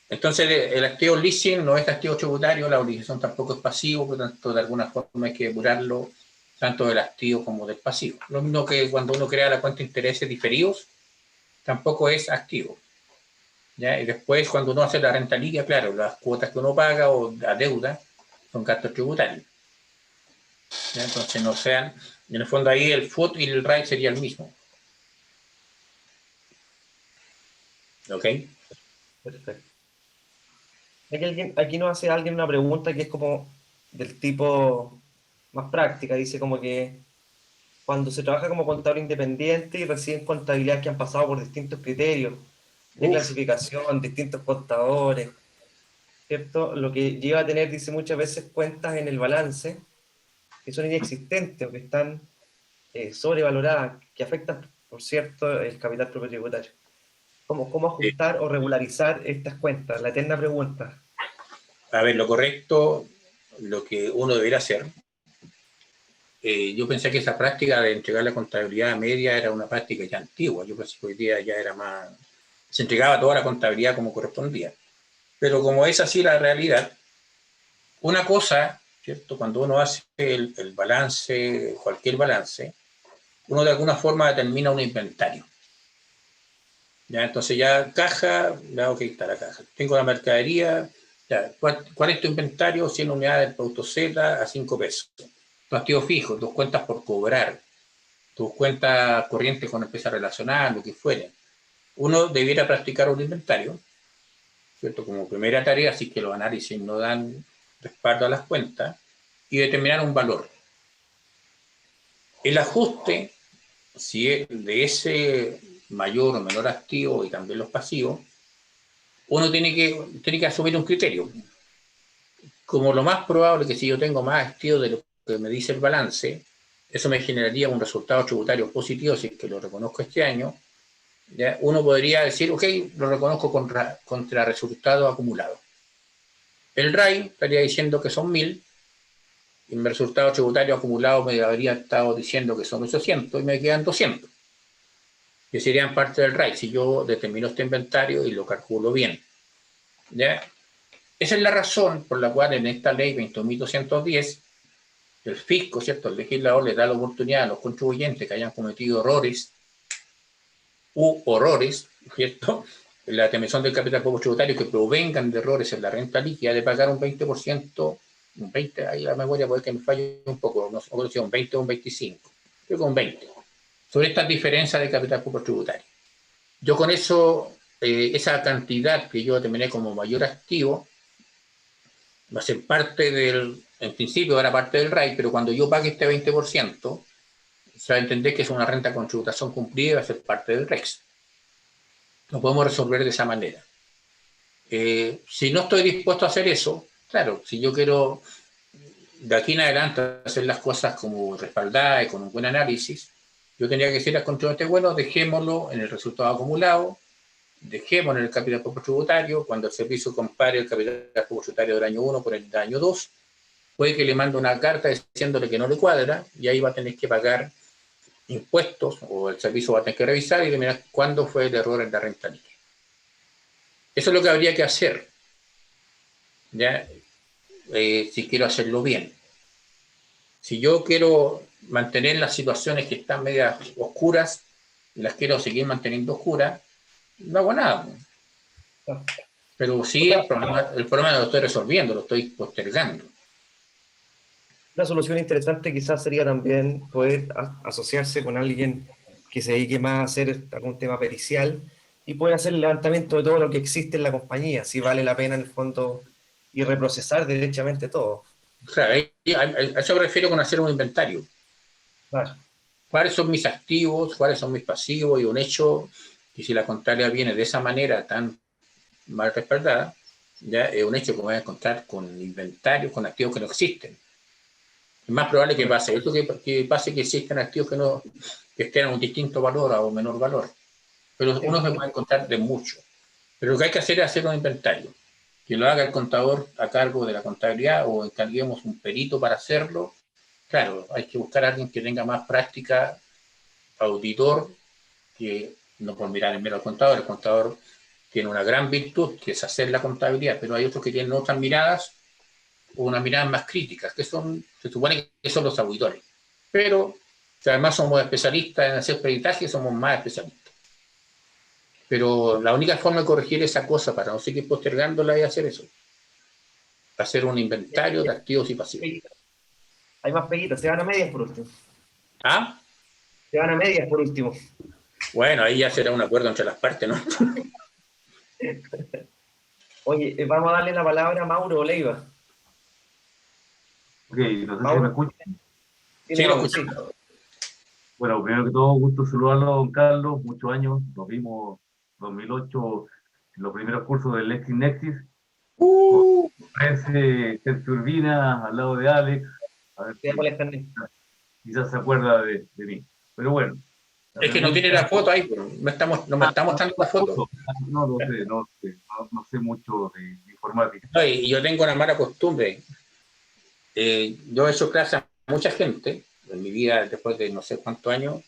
Entonces, el activo leasing no es activo tributario, la obligación tampoco es pasivo, por lo tanto, de alguna forma hay que depurarlo tanto del activo como del pasivo. Lo mismo que cuando uno crea la cuenta de intereses diferidos, tampoco es activo. ¿Ya? Y después, cuando uno hace la renta líquida, claro, las cuotas que uno paga o la deuda son gastos tributarios. ¿Ya? Entonces, no sean, en el fondo ahí el FUT y el RAI sería el mismo. ¿Ok? Perfecto. Aquí nos hace alguien una pregunta que es como del tipo más práctica. Dice como que cuando se trabaja como contador independiente y reciben contabilidad que han pasado por distintos criterios de clasificación, distintos contadores, ¿cierto? Lo que lleva a tener, dice, muchas veces cuentas en el balance que son inexistentes o que están sobrevaloradas, que afectan, por cierto, el capital propio tributario. ¿Cómo ajustar o regularizar estas cuentas? La eterna pregunta. A ver, lo correcto, lo que uno debería hacer, yo pensé que esa práctica de entregar la contabilidad media era una práctica ya antigua. Yo pensé que hoy día ya era más... Se entregaba toda la contabilidad como correspondía. Pero como es así la realidad, una cosa, ¿cierto? Cuando uno hace el balance, cualquier balance, uno de alguna forma determina un inventario. ¿Ya? Entonces ya caja, ya ok, está la caja. Tengo la mercadería, ya, ¿cuál es tu inventario? 100 unidades del producto Z a 5 pesos. Tu activo fijo, tus cuentas por cobrar, tus cuentas corrientes con empresa relacionada, lo que fuere. Uno debiera practicar un inventario, ¿cierto? Como primera tarea, así que los análisis no dan respaldo a las cuentas, y determinar un valor. El ajuste, si es de ese mayor o menor activo y también los pasivos, uno tiene que asumir un criterio. Como lo más probable que si yo tengo más activos de lo que me dice el balance, eso me generaría un resultado tributario positivo si es que lo reconozco este año, ¿ya? Uno podría decir, ok, lo reconozco contra resultados acumulados. El RAI estaría diciendo que son 1000, y mi resultado tributario acumulado me habría estado diciendo que son 800 y me quedan 200, que serían parte del RAI si yo determino este inventario y lo calculo bien. ¿Ya? Esa es la razón por la cual en esta ley 20.210 el fisco, ¿cierto? El legislador le da la oportunidad a los contribuyentes que hayan cometido errores u horrores, ¿cierto? En la determinación del capital poco tributario que provengan de errores en la renta líquida de pagar un 20%, un 20%, ahí la memoria puede que me falle un poco, no sé si un 20 o un 25, creo que un 20%, sobre estas diferencias de capital poco tributario. Yo con eso, esa cantidad que yo determiné como mayor activo, va a ser parte del, en principio era parte del RAI, pero cuando yo pague este 20%, se va a entender que es una renta con tributación cumplida y va a ser parte del REX. Lo podemos resolver de esa manera. Si no estoy dispuesto a hacer eso, claro, si yo quiero de aquí en adelante hacer las cosas como respaldadas y con un buen análisis, yo tendría que decir al contribuyente, bueno, dejémoslo en el resultado acumulado, dejémoslo en el capital poco tributario, cuando el servicio compare el capital poco tributario del año 1 con el del año 2, puede que le mande una carta diciéndole que no le cuadra, y ahí va a tener que pagar impuestos, o el servicio va a tener que revisar y determinar cuándo fue el error en la renta líquida. Eso es lo que habría que hacer, ¿ya? Si quiero hacerlo bien. Si yo quiero mantener las situaciones que están medias oscuras y las quiero seguir manteniendo oscuras, no hago nada. Pero sí, el problema no lo estoy resolviendo, lo estoy postergando. Una solución interesante quizás sería también poder asociarse con alguien que se dedique más a hacer algún tema pericial y poder hacer el levantamiento de todo lo que existe en la compañía, si vale la pena en el fondo, y reprocesar derechamente todo. O sea, a eso me refiero con hacer un inventario. Claro. ¿Cuáles son mis activos? ¿Cuáles son mis pasivos? Y un hecho, y si la contabilidad viene de esa manera tan mal respaldada, ya es un hecho que me voy a encontrar con inventarios, con activos que no existen. Es más probable que pase esto que pase que existen activos que estén a un distinto valor o menor valor. Pero uno se puede encontrar de mucho. Pero lo que hay que hacer es hacer un inventario. Que lo haga el contador a cargo de la contabilidad o encarguemos un perito para hacerlo. Claro, hay que buscar a alguien que tenga más práctica, auditor, que no por mirar en mero al contador. El contador tiene una gran virtud, que es hacer la contabilidad, pero hay otros que tienen otras miradas, o unas miradas más críticas, que se supone que son los auditores. Pero si además somos especialistas en hacer peritaje, somos más especialistas. Pero la única forma de corregir esa cosa para no seguir postergándola es hacer eso. Hacer un inventario de activos y pasivos. Hay más peguitas, se van a medias por último. ¿Ah? Se van a medias por último. Bueno, ahí ya será un acuerdo entre las partes, ¿no? Oye, vamos a darle la palabra a Mauro Leiva. Ok, no sé si me escuchan. Sí, lo escuchamos. Bueno, primero que todo, gusto saludarlo, don Carlos, muchos años, nos vimos en 2008 en los primeros cursos del LexisNexis. Parece Sergio Urbina al lado de Alex, a ver si quizás se acuerda de mí, pero bueno. Es que no tiene la foto ahí, no me está mostrando la foto. No sé mucho de informática. No, y yo tengo una mala costumbre. Yo he hecho clases a mucha gente en mi vida después de no sé cuántos años.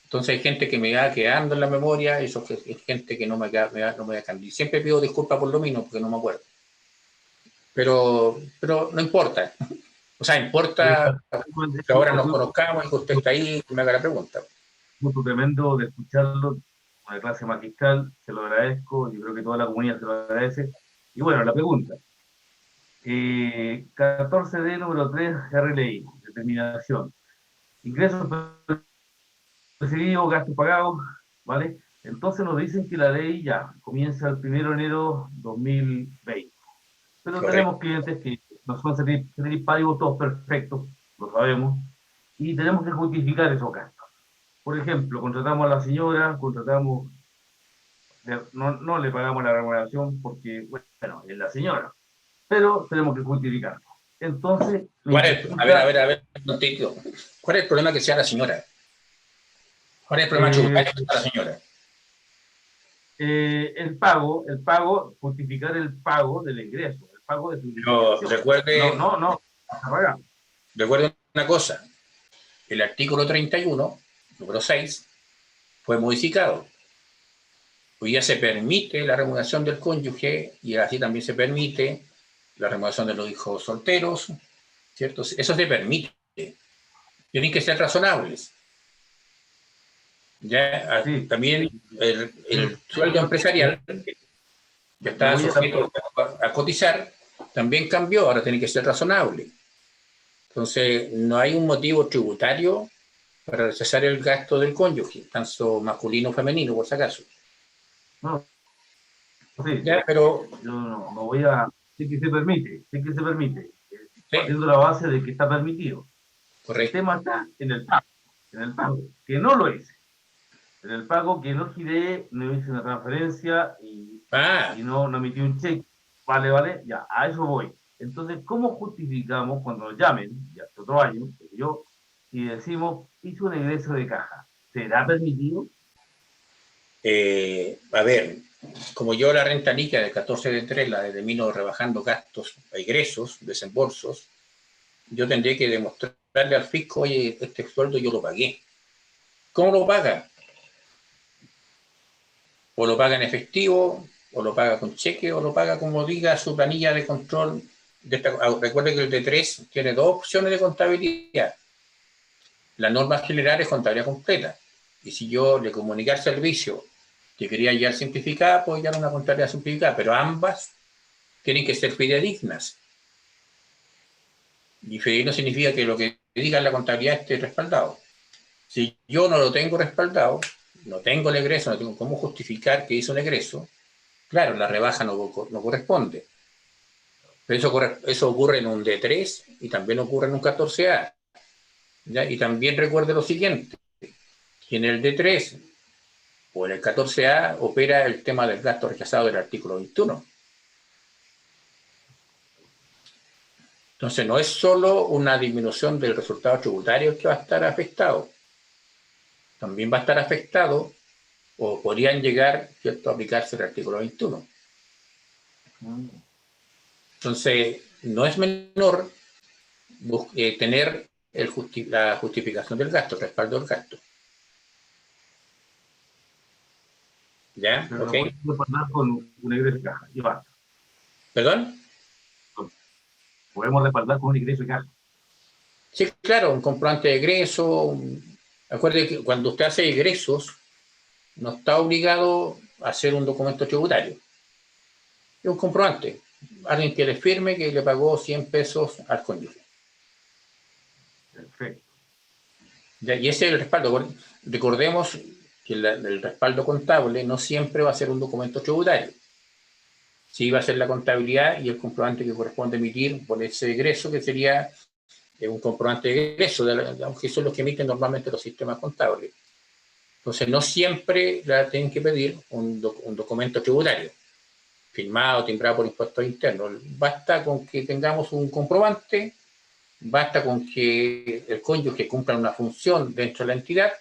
Entonces hay gente que me va quedando en la memoria, y eso es gente que no me va a cambiar. Siempre pido disculpas por lo mismo, porque no me acuerdo. Pero no importa. O sea, importa que ahora nos conozcamos y que usted está ahí y me haga la pregunta. Gusto tremendo de escucharlo, una clase magistral, se lo agradezco, yo creo que toda la comunidad se lo agradece. Y bueno, la pregunta. 14D número 3, RLI, determinación. Ingresos recibidos, gastos pagados, ¿vale? Entonces nos dicen que la ley ya comienza el 1 de enero 2020. Pero Correcto. Tenemos clientes que no son pagos todos perfectos, lo sabemos, y tenemos que justificar esos gastos. Por ejemplo, contratamos a la señora, no le pagamos la remuneración porque, bueno, es la señora, pero tenemos que justificarlo. Entonces, A ver, no te digo. ¿Cuál es el problema que sea la señora? ¿Cuál es el problema tributario que sea la señora? el pago, justificar el pago del ingreso, el pago de tu No, recuerde, no, está pagado. recuerde una cosa, el artículo 31, número 6, fue modificado. Hoy ya se permite la remuneración del cónyuge y así también se permite la remuneración de los hijos solteros, ¿cierto? Eso se permite. Tienen que ser razonables. Ya, Sí. también el sueldo empresarial, que estaba sujeto a cotizar, también cambió, ahora tiene que ser razonable. Entonces, no hay un motivo tributario para rechazar el gasto del cónyuge, tanto masculino o femenino, por si acaso. No, sí, Ya, pero yo no voy a... Sí que se permite, sí, partiendo de la base de que está permitido. El correcto. tema está en el pago, que no lo hice. En el pago que no giré, no hice una transferencia y no emití un cheque. Vale, ya, a eso voy. Entonces, ¿cómo justificamos cuando nos llamen, ya hace otro año, yo, y decimos, hice un egreso de caja? ¿Será permitido? A ver, como yo la renta líquida del 14 de 3 la determino rebajando gastos, egresos, desembolsos, yo tendría que demostrarle al fisco, oye, este sueldo yo lo pagué. ¿Cómo lo paga? O lo paga en efectivo, o lo paga con cheque, o lo paga como diga su planilla de control. Recuerde que el D3 tiene dos opciones de contabilidad. La norma general es contabilidad completa. Y si yo le comuniqué al servicio que quería hallar simplificada, puedo hallar una contabilidad simplificada, pero ambas tienen que ser fidedignas. Y fidedigno significa que lo que diga en la contabilidad esté respaldado. Si yo no lo tengo respaldado, no tengo el egreso, no tengo cómo justificar que hice un egreso, claro, la rebaja no corresponde. Pero eso ocurre en un D3 y también ocurre en un 14A. ¿Ya? Y también recuerde lo siguiente, que en el D3 o en el 14A opera el tema del gasto rechazado del artículo 21. Entonces no es solo una disminución del resultado tributario que va a estar afectado, también va a estar afectado o podrían llegar, ¿cierto?, a aplicarse el artículo 21. Entonces no es menor tener la justificación del gasto, el respaldo del gasto. ¿Ya? Pero ¿Ok? lo podemos respaldar con un egreso de caja, y basta. ¿Perdón? Podemos respaldar con un egreso de caja. Sí, claro, un comprobante de egreso. Acuerde que cuando usted hace egresos, no está obligado a hacer un documento tributario. Es un comprobante. Alguien que le firme que le pagó 100 pesos al cónyuge. Perfecto. ¿Ya? Y ese es el respaldo. Recordemos que el respaldo contable no siempre va a ser un documento tributario. Sí va a ser la contabilidad y el comprobante que corresponde emitir por ese egreso, que sería un comprobante de egreso, aunque son los que emiten normalmente los sistemas contables. Entonces, no siempre la tienen que pedir un documento tributario, firmado, timbrado por impuestos internos. Basta con que tengamos un comprobante, basta con que el cónyuge cumpla una función dentro de la entidad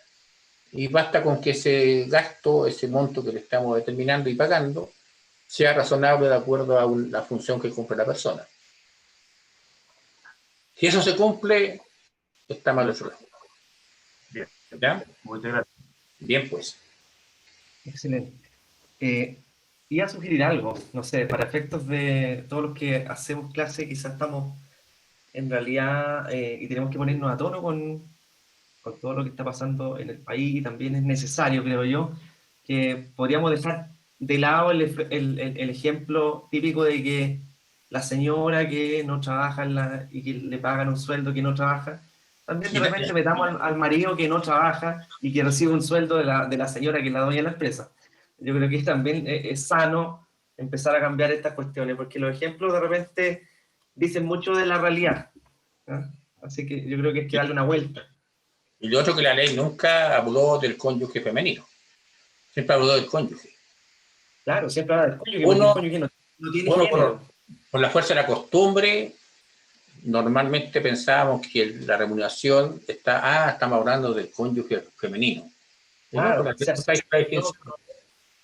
y basta con que ese gasto, ese monto que le estamos determinando y pagando, sea razonable de acuerdo a la función que cumple la persona. Si eso se cumple, está mal hecho. Bien. ¿Ya? Muchas gracias. Bien, pues. Excelente. Iba a sugerir algo, no sé, para efectos de todos los que hacemos clase, quizás estamos en realidad y tenemos que ponernos a tono con todo lo que está pasando en el país, y también es necesario, creo yo, que podríamos dejar de lado el ejemplo típico de que la señora que no trabaja y que le pagan un sueldo que no trabaja. También de repente metamos al marido que no trabaja y que recibe un sueldo de la señora que es la dueña de la empresa. Yo creo que también es sano empezar a cambiar estas cuestiones, porque los ejemplos de repente dicen mucho de la realidad, ¿no? Así que yo creo que hay que darle una vuelta. Y lo otro, que la ley nunca habló del cónyuge femenino, siempre habló del cónyuge. Claro, siempre habla del cónyuge, porque el cónyuge no tiene género. Por la fuerza de la costumbre, normalmente pensábamos que la remuneración estamos hablando del cónyuge femenino. Claro, No,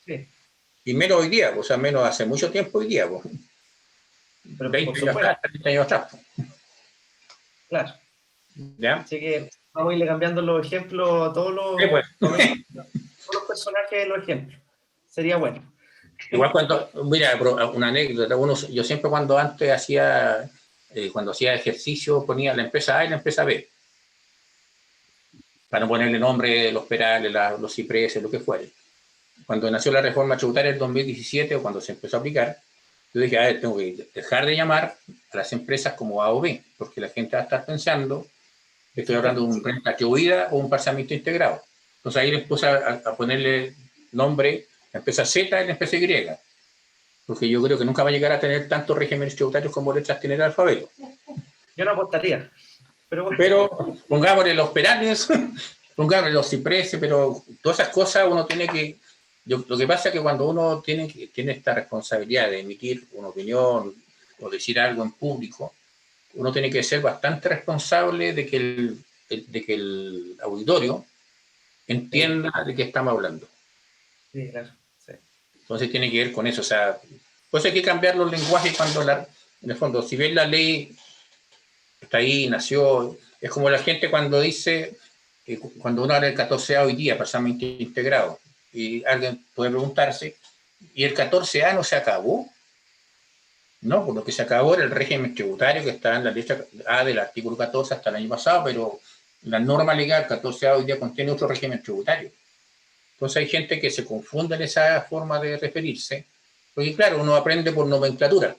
sí. Y menos hoy día, o sea, menos hace mucho tiempo hoy día, pues. Pero 20 por años supuesto, atrás, 30 años atrás, pues. claro. ¿Ya? Así que vamos a irle cambiando los ejemplos a todos Sí, pues. todos los personajes de los ejemplos. Sería bueno. Igual cuando, mira, una anécdota, yo siempre cuando antes hacía, cuando hacía ejercicio ponía la empresa A y la empresa B, para no ponerle nombre los perales, los cipreses, lo que fuere. Cuando nació la reforma tributaria en 2017 o cuando se empezó a aplicar, yo dije, a ver, tengo que dejar de llamar a las empresas como A o B, porque la gente va a estar pensando que estoy hablando de un renta que huida o un parcialmente integrado. Entonces ahí les puse a ponerle nombre, la empresa Z y la empresa Y, porque yo creo que nunca va a llegar a tener tantos regímenes tributarios como letras tiene el alfabeto. Yo no apostaría. Pero bueno, Pero pongámosle los perales, pongámosle los cipreses, pero todas esas cosas uno tiene que... lo que pasa es que cuando uno tiene esta responsabilidad de emitir una opinión o decir algo en público, uno tiene que ser bastante responsable de que el auditorio entienda de qué estamos hablando. sí, claro. Sí. Entonces tiene que ver con eso. O sea, pues hay que cambiar los lenguajes cuando en el fondo, si bien la ley está ahí, nació, es como la gente cuando dice, cuando uno habla del 14A hoy día, parcialmente integrado, y alguien puede preguntarse, ¿y el 14A no se acabó? No, por lo que se acabó era el régimen tributario que está en la letra A del artículo 14 hasta el año pasado, pero la norma legal 14A hoy día contiene otro régimen tributario. Entonces hay gente que se confunde en esa forma de referirse, porque claro, uno aprende por nomenclatura.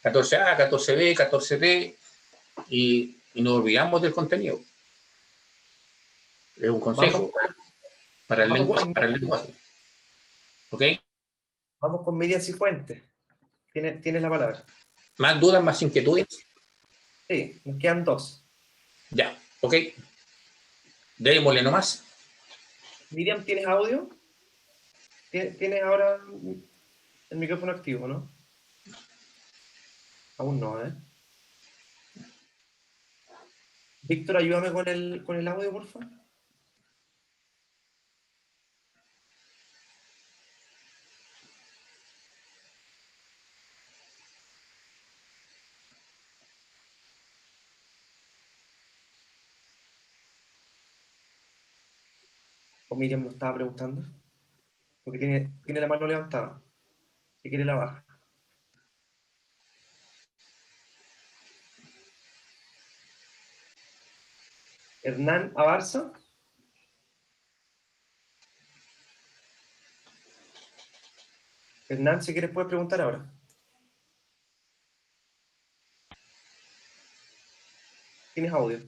14A, 14B, 14D, y nos olvidamos del contenido. Es un consejo para el lenguaje. ¿Ok? Vamos con Miriam Cifuentes. Tienes la palabra. ¿Más dudas, más inquietudes? Sí, nos quedan dos. Ya, ok. Démosle nomás. Miriam, ¿tienes audio? ¿Tienes ahora el micrófono activo, no? Aún no, ¿eh? Víctor, ayúdame con el audio, por favor. O Miriam nos estaba preguntando. Porque tiene la mano levantada. Si quiere la baja. Hernán Abarza. Hernán, si quieres puedes preguntar ahora. ¿Tienes audio?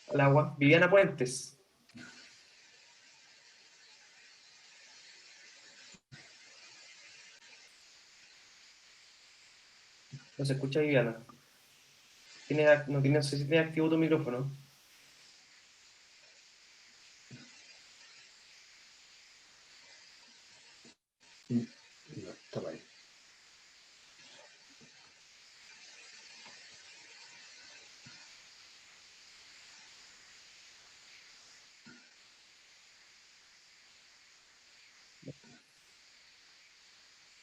Al agua. Viviana Puentes. No se escucha Viviana. No sé si tiene activo tu micrófono. No, está mal.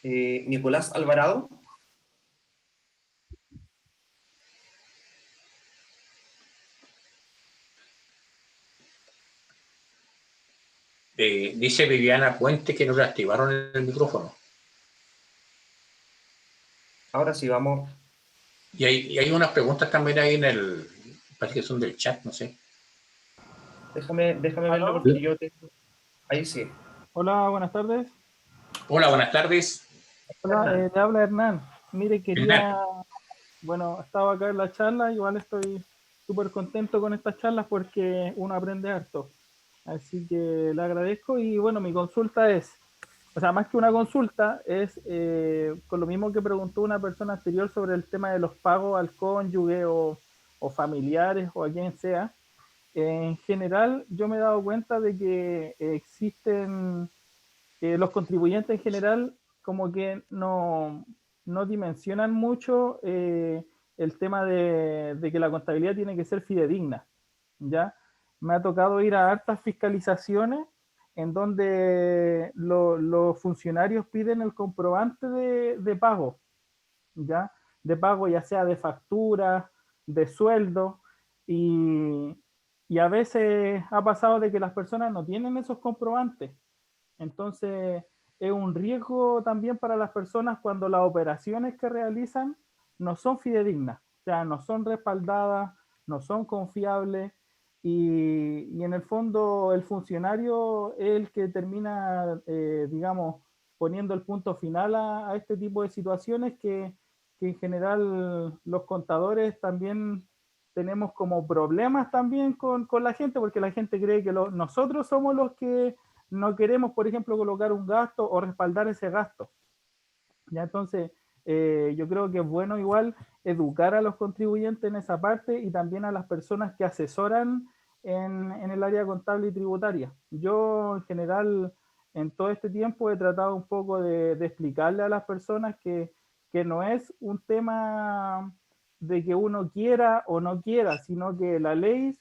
Nicolás Alvarado. Dice Viviana Puente que no le activaron el micrófono. Ahora sí, vamos. Y hay unas preguntas también ahí parece que son del chat, no sé. Déjame verlo ¿Aló? porque yo tengo. Ahí sí. Hola, buenas tardes. Hola, buenas tardes. Hola, Hernán. le habla Hernán. Mire, Hernán. bueno, estaba acá en la charla, igual estoy súper contento con estas charlas porque uno aprende harto. Así que le agradezco y bueno, mi consulta es, o sea, más que una consulta, es con lo mismo que preguntó una persona anterior sobre el tema de los pagos al cónyuge o familiares o a quien sea. En general, yo me he dado cuenta de que existen los contribuyentes en general como que no dimensionan mucho el tema de que la contabilidad tiene que ser fidedigna, ¿ya? me ha tocado ir a hartas fiscalizaciones en donde los funcionarios piden el comprobante de pago, ¿ya? De pago ya sea de factura, de sueldo, y, y a veces ha pasado de que las personas no tienen esos comprobantes. Entonces, es un riesgo también para las personas cuando las operaciones que realizan no son fidedignas, o sea, no son respaldadas, no son confiables, y en el fondo el funcionario es el que termina, digamos, poniendo el punto final a este tipo de situaciones que en general los contadores también tenemos como problemas también con la gente, porque la gente cree que nosotros somos los que no queremos, por ejemplo, colocar un gasto o respaldar ese gasto. Ya entonces, yo creo que es bueno igual educar a los contribuyentes en esa parte y también a las personas que asesoran en el área contable y tributaria. Yo en general en todo este tiempo he tratado un poco de explicarle a las personas que no es un tema de que uno quiera o no quiera, sino que la ley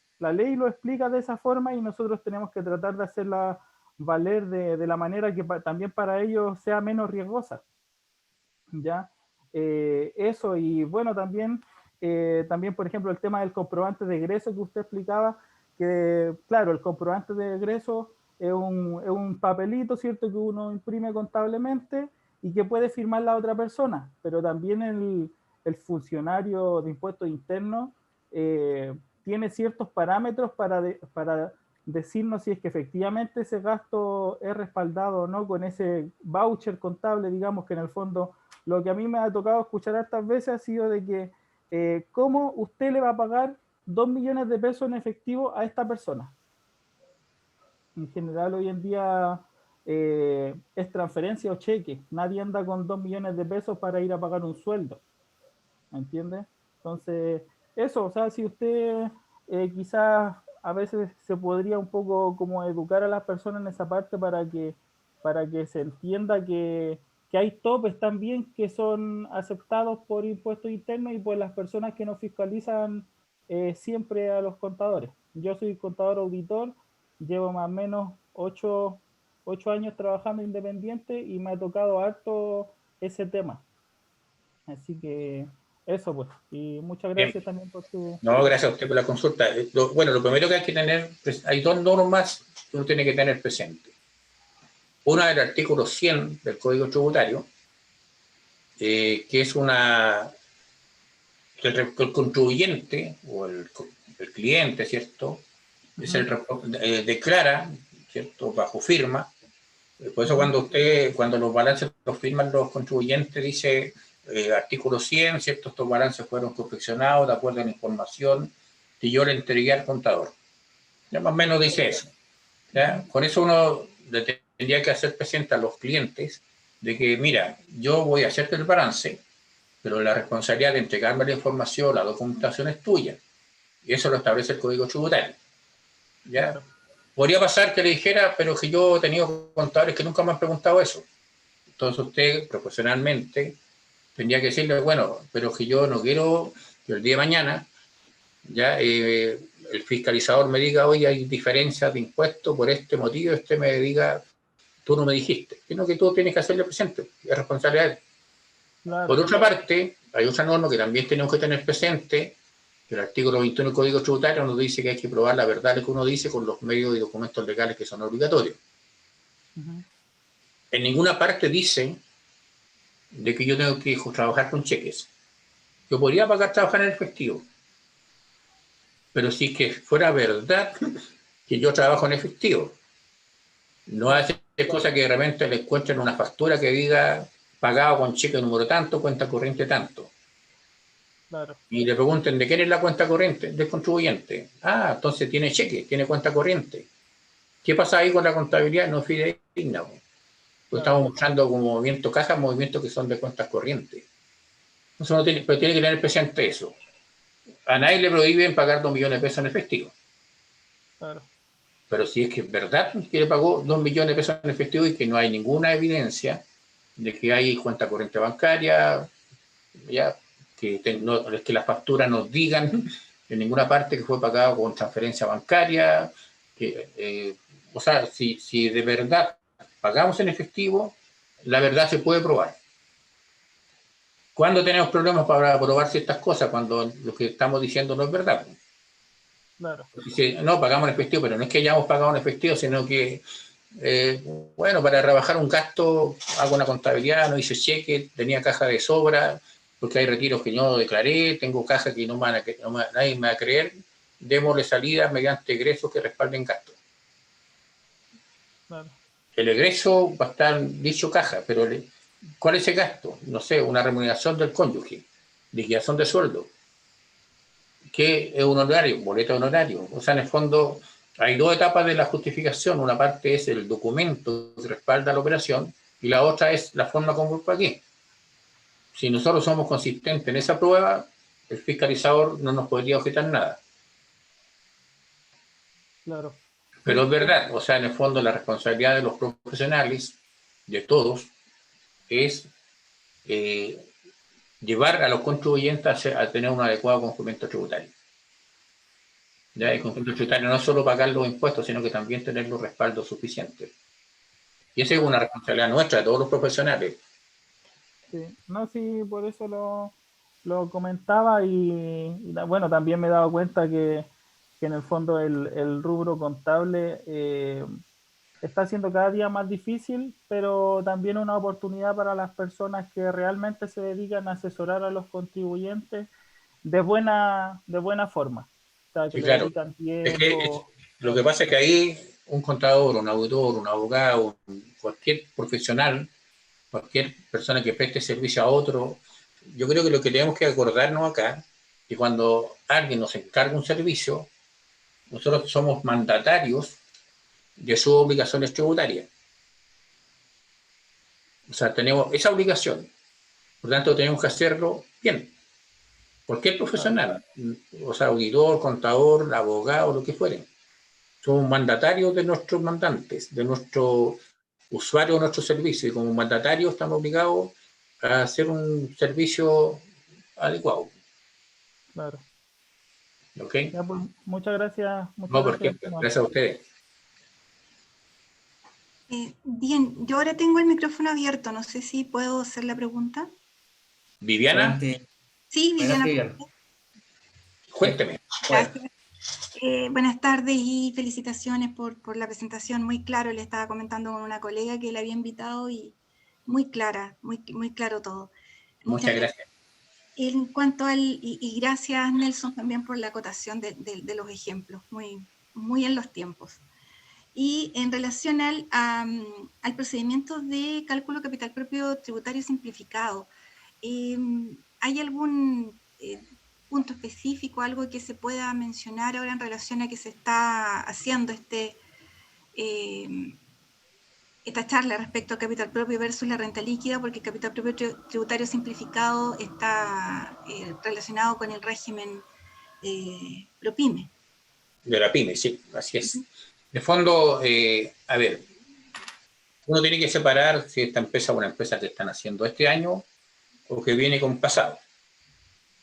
lo explica de esa forma y nosotros tenemos que tratar de hacerla valer de la manera que también para ellos sea menos riesgosa. ¿Ya? Eso, y bueno, también, por ejemplo, el tema del comprobante de egreso que usted explicaba, que claro, el comprobante de egreso es un papelito, ¿cierto?, que uno imprime contablemente y que puede firmar la otra persona, pero también el funcionario de impuestos internos tiene ciertos parámetros para decirnos si es que efectivamente ese gasto es respaldado o no con ese voucher contable, digamos, que en el fondo lo que a mí me ha tocado escuchar estas veces ha sido de que cómo usted le va a pagar 2 millones de pesos en efectivo a esta persona. En general hoy en día es transferencia o cheque. Nadie anda con 2 millones de pesos para ir a pagar un sueldo. ¿Me entiende? Entonces, eso, o sea, si usted quizás a veces se podría un poco como educar a las personas en esa parte para que se entienda que hay topes también que son aceptados por impuestos internos y por las personas que nos fiscalizan siempre a los contadores. Yo soy contador auditor, llevo más o menos 8 años trabajando independiente y me ha tocado harto ese tema. Así que eso pues, y muchas gracias Bien. también por su... No, gracias a usted por la consulta. Bueno, lo primero que hay que tener, hay dos normas que uno tiene que tener presente. Una del artículo 100 del Código Tributario, que es el contribuyente o el cliente, ¿cierto? Es declara, ¿cierto? Bajo firma. Por eso cuando los balances los firman los contribuyentes, dice artículo 100, ¿cierto? Estos balances fueron confeccionados de acuerdo a la información que yo le entregué al contador. Ya más o menos dice eso. ¿Ya? Con eso uno le tendría que hacer presente a los clientes de que, mira, yo voy a hacerte el balance, pero la responsabilidad de entregarme la información, la documentación es tuya. Y eso lo establece el Código Tributario. ¿Ya? Claro. Podría pasar que le dijera, pero que yo he tenido contadores que nunca me han preguntado eso. Entonces usted, profesionalmente, tendría que decirle, bueno, pero que yo no quiero que el día de mañana ya el fiscalizador me diga, oye, hay diferencias de impuestos por este motivo, me diga, tú no me dijiste, sino que tú tienes que hacerle presente, es responsabilidad de él. Claro. Por otra parte, hay otra norma que también tenemos que tener presente, que el artículo 21 del Código Tributario nos dice que hay que probar la verdad de lo que uno dice con los medios y documentos legales que son obligatorios. En ninguna parte dice de que yo tengo que trabajar con cheques. Yo podría trabajar en efectivo. Pero si que fuera verdad que yo trabajo en efectivo, no hace cosa que de repente le encuentren una factura que diga pagado con cheque número tanto, cuenta corriente tanto. Claro. Y le pregunten de quién es la cuenta corriente, del contribuyente. Ah, entonces tiene cheque, tiene cuenta corriente. ¿Qué pasa ahí con la contabilidad? No es fidedigna. Pues claro. Estamos mostrando como movimiento caja, movimientos que son de cuentas corrientes. Entonces pero tiene que tener presente eso. A nadie le prohíben pagar 2 millones de pesos en efectivo. Claro. Pero si es que es verdad que le pagó 2 millones de pesos en efectivo y que no hay ninguna evidencia de que hay cuenta corriente bancaria, ya, que las facturas nos digan en ninguna parte que fue pagado con transferencia bancaria. O sea, si de verdad pagamos en efectivo, la verdad se puede probar. ¿Cuándo tenemos problemas para probar ciertas cosas? Cuando lo que estamos diciendo no es verdad. Claro, Dice, no, pagamos en efectivo, pero no es que hayamos pagado en efectivo, sino que, bueno, para rebajar un gasto, hago una contabilidad, no hice cheque, tenía caja de sobra, porque hay retiros que yo no declaré, tengo caja que nadie me va a creer, démosle salida mediante egresos que respalden gastos. claro, El egreso va a estar dicho caja, pero ¿cuál es el gasto? No sé, una remuneración del cónyuge, liquidación de sueldo. ¿Qué es un honorario? Boleto de honorario. O sea, en el fondo hay dos etapas de la justificación. Una parte es el documento que respalda la operación y la otra es la forma como fue aquí. Si nosotros somos consistentes en esa prueba, el fiscalizador no nos podría objetar nada. claro. Pero es verdad, o sea, en el fondo la responsabilidad de los profesionales, de todos, es llevar a los contribuyentes a tener un adecuado cumplimiento tributario. Ya el cumplimiento tributario no es solo pagar los impuestos, sino que también tener los respaldos suficientes. Y esa es una responsabilidad nuestra, de todos los profesionales. Sí, no, sí, por eso lo comentaba bueno, también me he dado cuenta que en el fondo el rubro contable está siendo cada día más difícil, pero también una oportunidad para las personas que realmente se dedican a asesorar a los contribuyentes de buena forma. O sea, que Sí, le claro. dedican Es que tiempo. lo que pasa es que ahí un contador, un auditor, un abogado, cualquier profesional, cualquier persona que preste servicio a otro, yo creo que lo que tenemos que acordarnos acá, que cuando alguien nos encarga un servicio, nosotros somos mandatarios de sus obligaciones tributarias. O sea, tenemos esa obligación. Por lo tanto, tenemos que hacerlo bien. Cualquier profesional, o sea, auditor, contador, abogado, lo que fuere. Somos mandatarios de nuestros mandantes, de nuestros usuarios de nuestro servicio, y como mandatarios estamos obligados a hacer un servicio adecuado. Claro. ¿Ok? Ya, pues, muchas gracias, No, porque estimado. gracias a ustedes. Bien, yo ahora tengo el micrófono abierto, no sé si puedo hacer la pregunta. Viviana, Adelante, Sí, Viviana. adelante, Viviana. cuénteme. Bueno, Gracias. Buenas tardes y felicitaciones por la presentación, muy claro, le estaba comentando con una colega que la había invitado y muy clara, muy claro todo. Muchas gracias. En cuanto y gracias Nelson también por la acotación de los ejemplos, muy en los tiempos. Y en relación al procedimiento de cálculo capital propio tributario simplificado, ¿hay algún punto específico, algo que se pueda mencionar ahora en relación a que se está haciendo esta charla respecto al capital propio versus la renta líquida? Porque el capital propio tributario simplificado está relacionado con el régimen ProPyme. De la pyme, sí, así es. De fondo, a ver, uno tiene que separar si esta empresa es una empresa que están haciendo este año o que viene con pasado.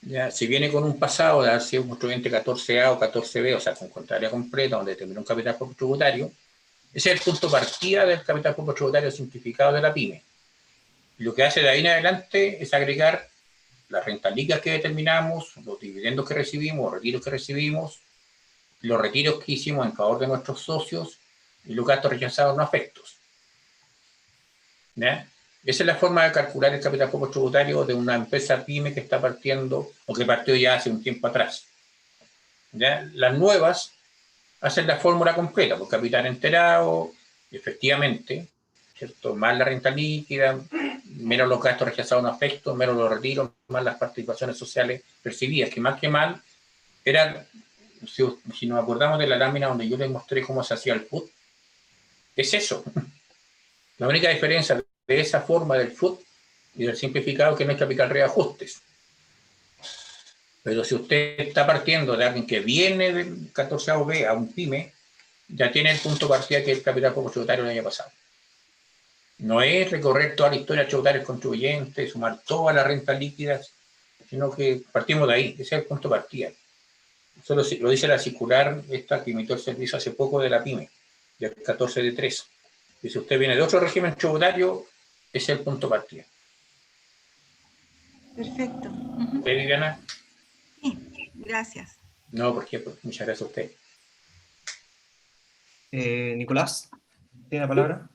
Ya, si viene con un pasado de haber sido un contribuyente 14A o 14B, o sea, con contabilidad completa, donde terminó un capital propio tributario, ese es el punto de partida del capital propio tributario simplificado de la pyme. Y lo que hace de ahí en adelante es agregar las rentas líquidas que determinamos, los dividendos que recibimos, los retiros que recibimos, los retiros que hicimos en favor de nuestros socios y los gastos rechazados no afectos. ¿Ya? Esa es la forma de calcular el capital propio tributario de una empresa pyme que está partiendo o que partió ya hace un tiempo atrás. ¿Ya? Las nuevas hacen la fórmula completa, por capital enterado, efectivamente, ¿cierto? Más la renta líquida, menos los gastos rechazados no afectos, menos los retiros, más las participaciones sociales percibidas, que más que mal eran, si nos acordamos de la lámina donde yo les mostré cómo se hacía el FUT, es eso. La única diferencia de esa forma del FUT y del simplificado es que no hay capital reajustes. Pero si usted está partiendo de alguien que viene del 14B a un PYME, ya tiene el punto de partida que es el capital propio tributario del año pasado. No es recorrer toda la historia tributaria del contribuyente, sumar todas las rentas líquidas, sino que partimos de ahí, ese es el punto de partida. Eso lo dice la circular esta que emitió el servicio hace poco de la PYME, del 14 de 3. Y si usted viene de otro régimen tributario, ese es el punto de partida. Perfecto. ¿Usted, Viviana? Sí, gracias. No, ¿por qué? Pues muchas gracias a usted. Nicolás, ¿tiene la palabra?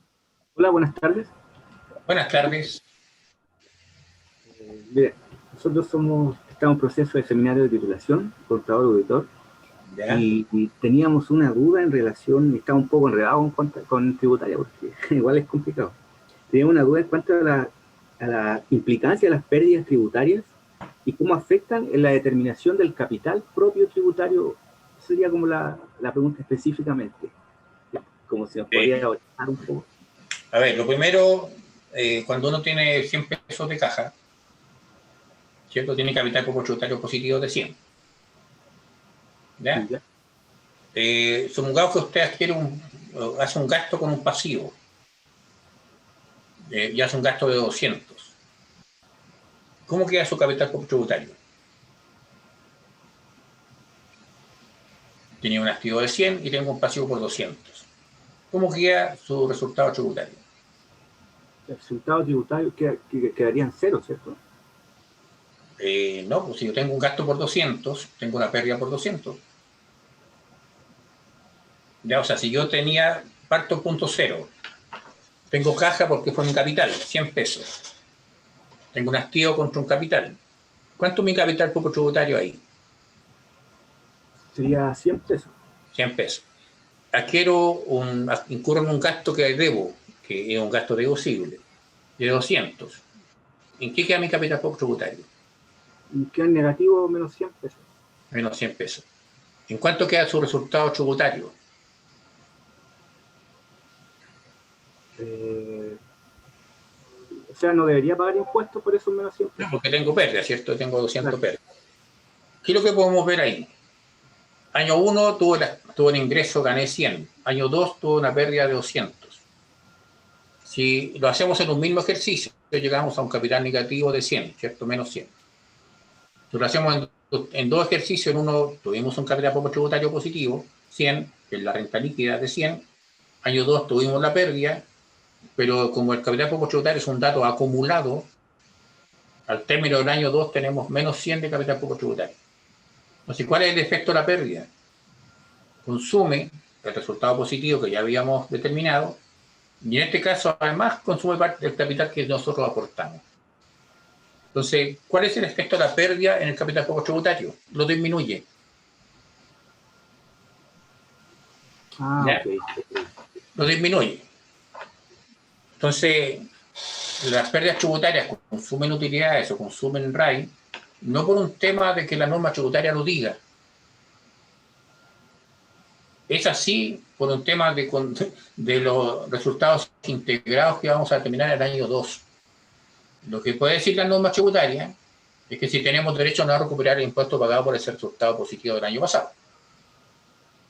Hola, buenas tardes. Buenas tardes. Mire, nosotros estamos en proceso de seminario de titulación, contador auditor, ¿Ya? y teníamos una duda en relación, y estaba un poco enredado con tributaria, porque igual es complicado. Teníamos una duda en cuanto a la implicancia de las pérdidas tributarias y cómo afectan en la determinación del capital propio tributario. Sería como la pregunta específicamente, como si nos podría orientar un poco. A ver, lo primero, cuando uno tiene 100 pesos de caja, ¿cierto? Tiene capital propio tributario positivo de 100. ¿Ya? ¿Ya? Supongamos que usted hace un gasto con un pasivo y hace un gasto de 200. ¿Cómo queda su capital propio tributario? Tenía un activo de 100 y tengo un pasivo por 200. ¿Cómo queda su resultado tributario? El resultado tributario quedarían cero, ¿cierto? No, pues si yo tengo un gasto por 200, tengo una pérdida por 200. Ya, o sea, si yo parto punto cero, tengo caja porque fue mi capital, 100 pesos. Tengo un activo contra un capital. ¿Cuánto es mi capital propio tributario ahí? Sería 100 pesos. 100 pesos. Incurro en un gasto que debo, que es un gasto deducible, de 200. ¿En qué queda mi capital propio tributario? Y queda en negativo menos 100 pesos. Menos 100 pesos. ¿En cuánto queda su resultado tributario? O sea, no debería pagar impuestos por esos menos 100 pesos. No, porque tengo pérdida, ¿cierto? Tengo 200 Claro. pérdidas. ¿Qué es lo que podemos ver ahí? Año 1 tuve un ingreso, gané 100. Año 2 tuve una pérdida de 200. Si lo hacemos en un mismo ejercicio, llegamos a un capital negativo de 100, ¿cierto? Menos 100. Si lo hacemos en dos ejercicios, en uno tuvimos un capital propio tributario positivo, 100, que es la renta líquida de 100. Año 2 tuvimos la pérdida, pero como el capital propio tributario es un dato acumulado, al término del año 2 tenemos menos 100 de capital propio tributario. Entonces, ¿cuál es el efecto de la pérdida? Consume el resultado positivo que ya habíamos determinado, y en este caso, además, consume parte del capital que nosotros aportamos. Entonces, ¿cuál es el efecto de la pérdida en el capital propio tributario? Lo disminuye. ¿Ya? Ok. Lo disminuye. Entonces, las pérdidas tributarias consumen utilidades o consumen RAI, no por un tema de que la norma tributaria lo diga. Es así por un tema de los resultados integrados que vamos a determinar en el año 2. Lo que puede decir la norma tributaria es que si tenemos derecho a no recuperar el impuesto pagado por ese resultado positivo del año pasado.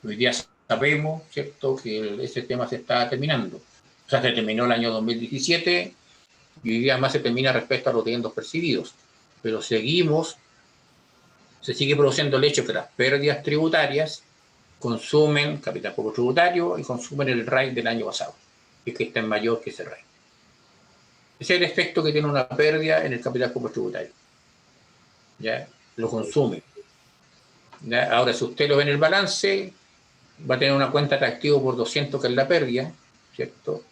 Hoy día sabemos, ¿cierto?, que ese tema se está terminando. O sea, se terminó el año 2017 y hoy día más se termina respecto a los dividendos percibidos. Pero se sigue produciendo el hecho que las pérdidas tributarias consumen capital propio tributario y consumen el RAI del año pasado, y que está mayor que ese RAI. Ese es el efecto que tiene una pérdida en el capital propio tributario. ¿Ya? Lo consume. ¿Ya? Ahora, si usted lo ve en el balance, va a tener una cuenta de activo por 200, que es la pérdida, ¿cierto?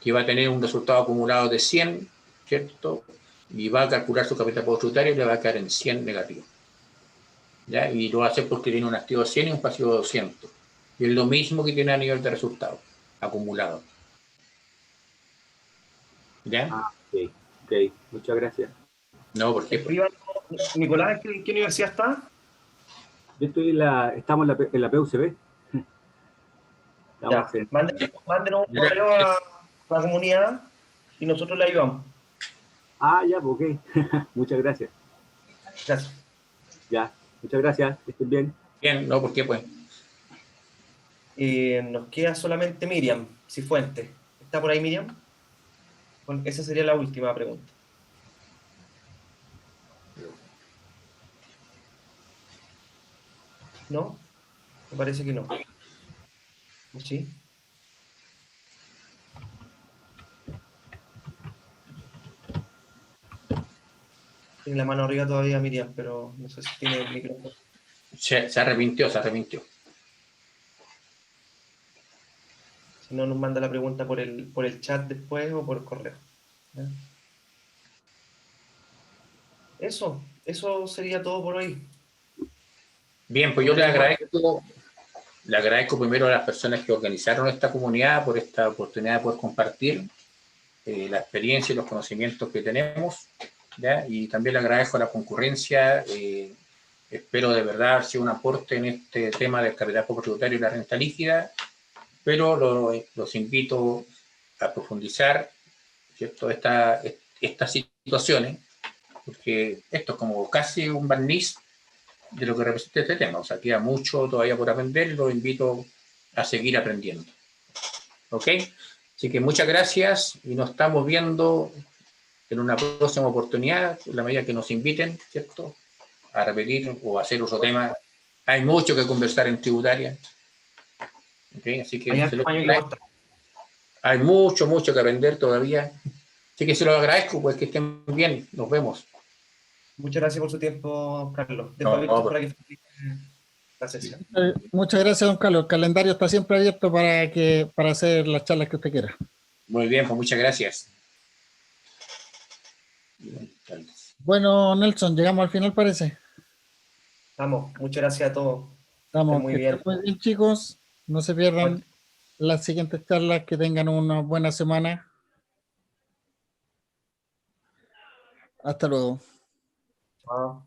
Que va a tener un resultado acumulado de 100, ¿cierto? Y va a calcular su capital propio tributario y le va a quedar en 100 negativo. ¿Ya? Y lo va a hacer porque tiene un activo de 100 y un pasivo de 200. Y es lo mismo que tiene a nivel de resultado acumulado. ¿Ya? Ok. Muchas gracias. No, porque Escriban, Nicolás, ¿en qué universidad está? Yo estamos en la PUCB. Ya, mándenos un correo a la comunidad y nosotros le ayudamos. Ya, pues, ok. Muchas gracias. Gracias. Ya, muchas gracias. Que estén bien. bien, no, porque pues. Nos queda solamente Miriam Cifuentes. ¿Está por ahí, Miriam? Bueno, esa sería la última pregunta. ¿No? Me parece que no. ¿Sí? Tiene la mano arriba todavía Miriam, pero no sé si tiene el micrófono. Se arrepintió, se arrepintió. Si no, nos manda la pregunta por el chat después o por correo. ¿Ya? Eso sería todo por hoy. Bien, pues yo le agradezco primero a las personas que organizaron esta comunidad por esta oportunidad de poder compartir la experiencia y los conocimientos que tenemos, ¿ya? Y también le agradezco a la concurrencia. Espero de verdad haber sido un aporte en este tema del capital poco tributario y la renta líquida, pero los invito a profundizar, ¿cierto? Estas situaciones, porque esto es como casi un barniz de lo que representa este tema. O sea, queda mucho todavía por aprender y los invito a seguir aprendiendo. ¿Ok? Así que muchas gracias y nos estamos viendo en una próxima oportunidad, en la medida que nos inviten, ¿cierto? A repetir o a hacer otro tema. Hay mucho que conversar en tributaria. ¿Okay? Así que hay mucho que aprender todavía. Así que se lo agradezco, pues que estén bien. Nos vemos. Muchas gracias por su tiempo, Carlos. Dejo a Víctor para que la sesión. Muchas gracias, don Carlos. El calendario está siempre abierto para hacer las charlas que usted quiera. Muy bien, pues muchas gracias. Bueno, Nelson, llegamos al final, parece. Vamos, muchas gracias a todos. Estamos muy bien. Muy bien, chicos. No se pierdan las siguientes charlas. Que tengan una buena semana. Hasta luego. Chao.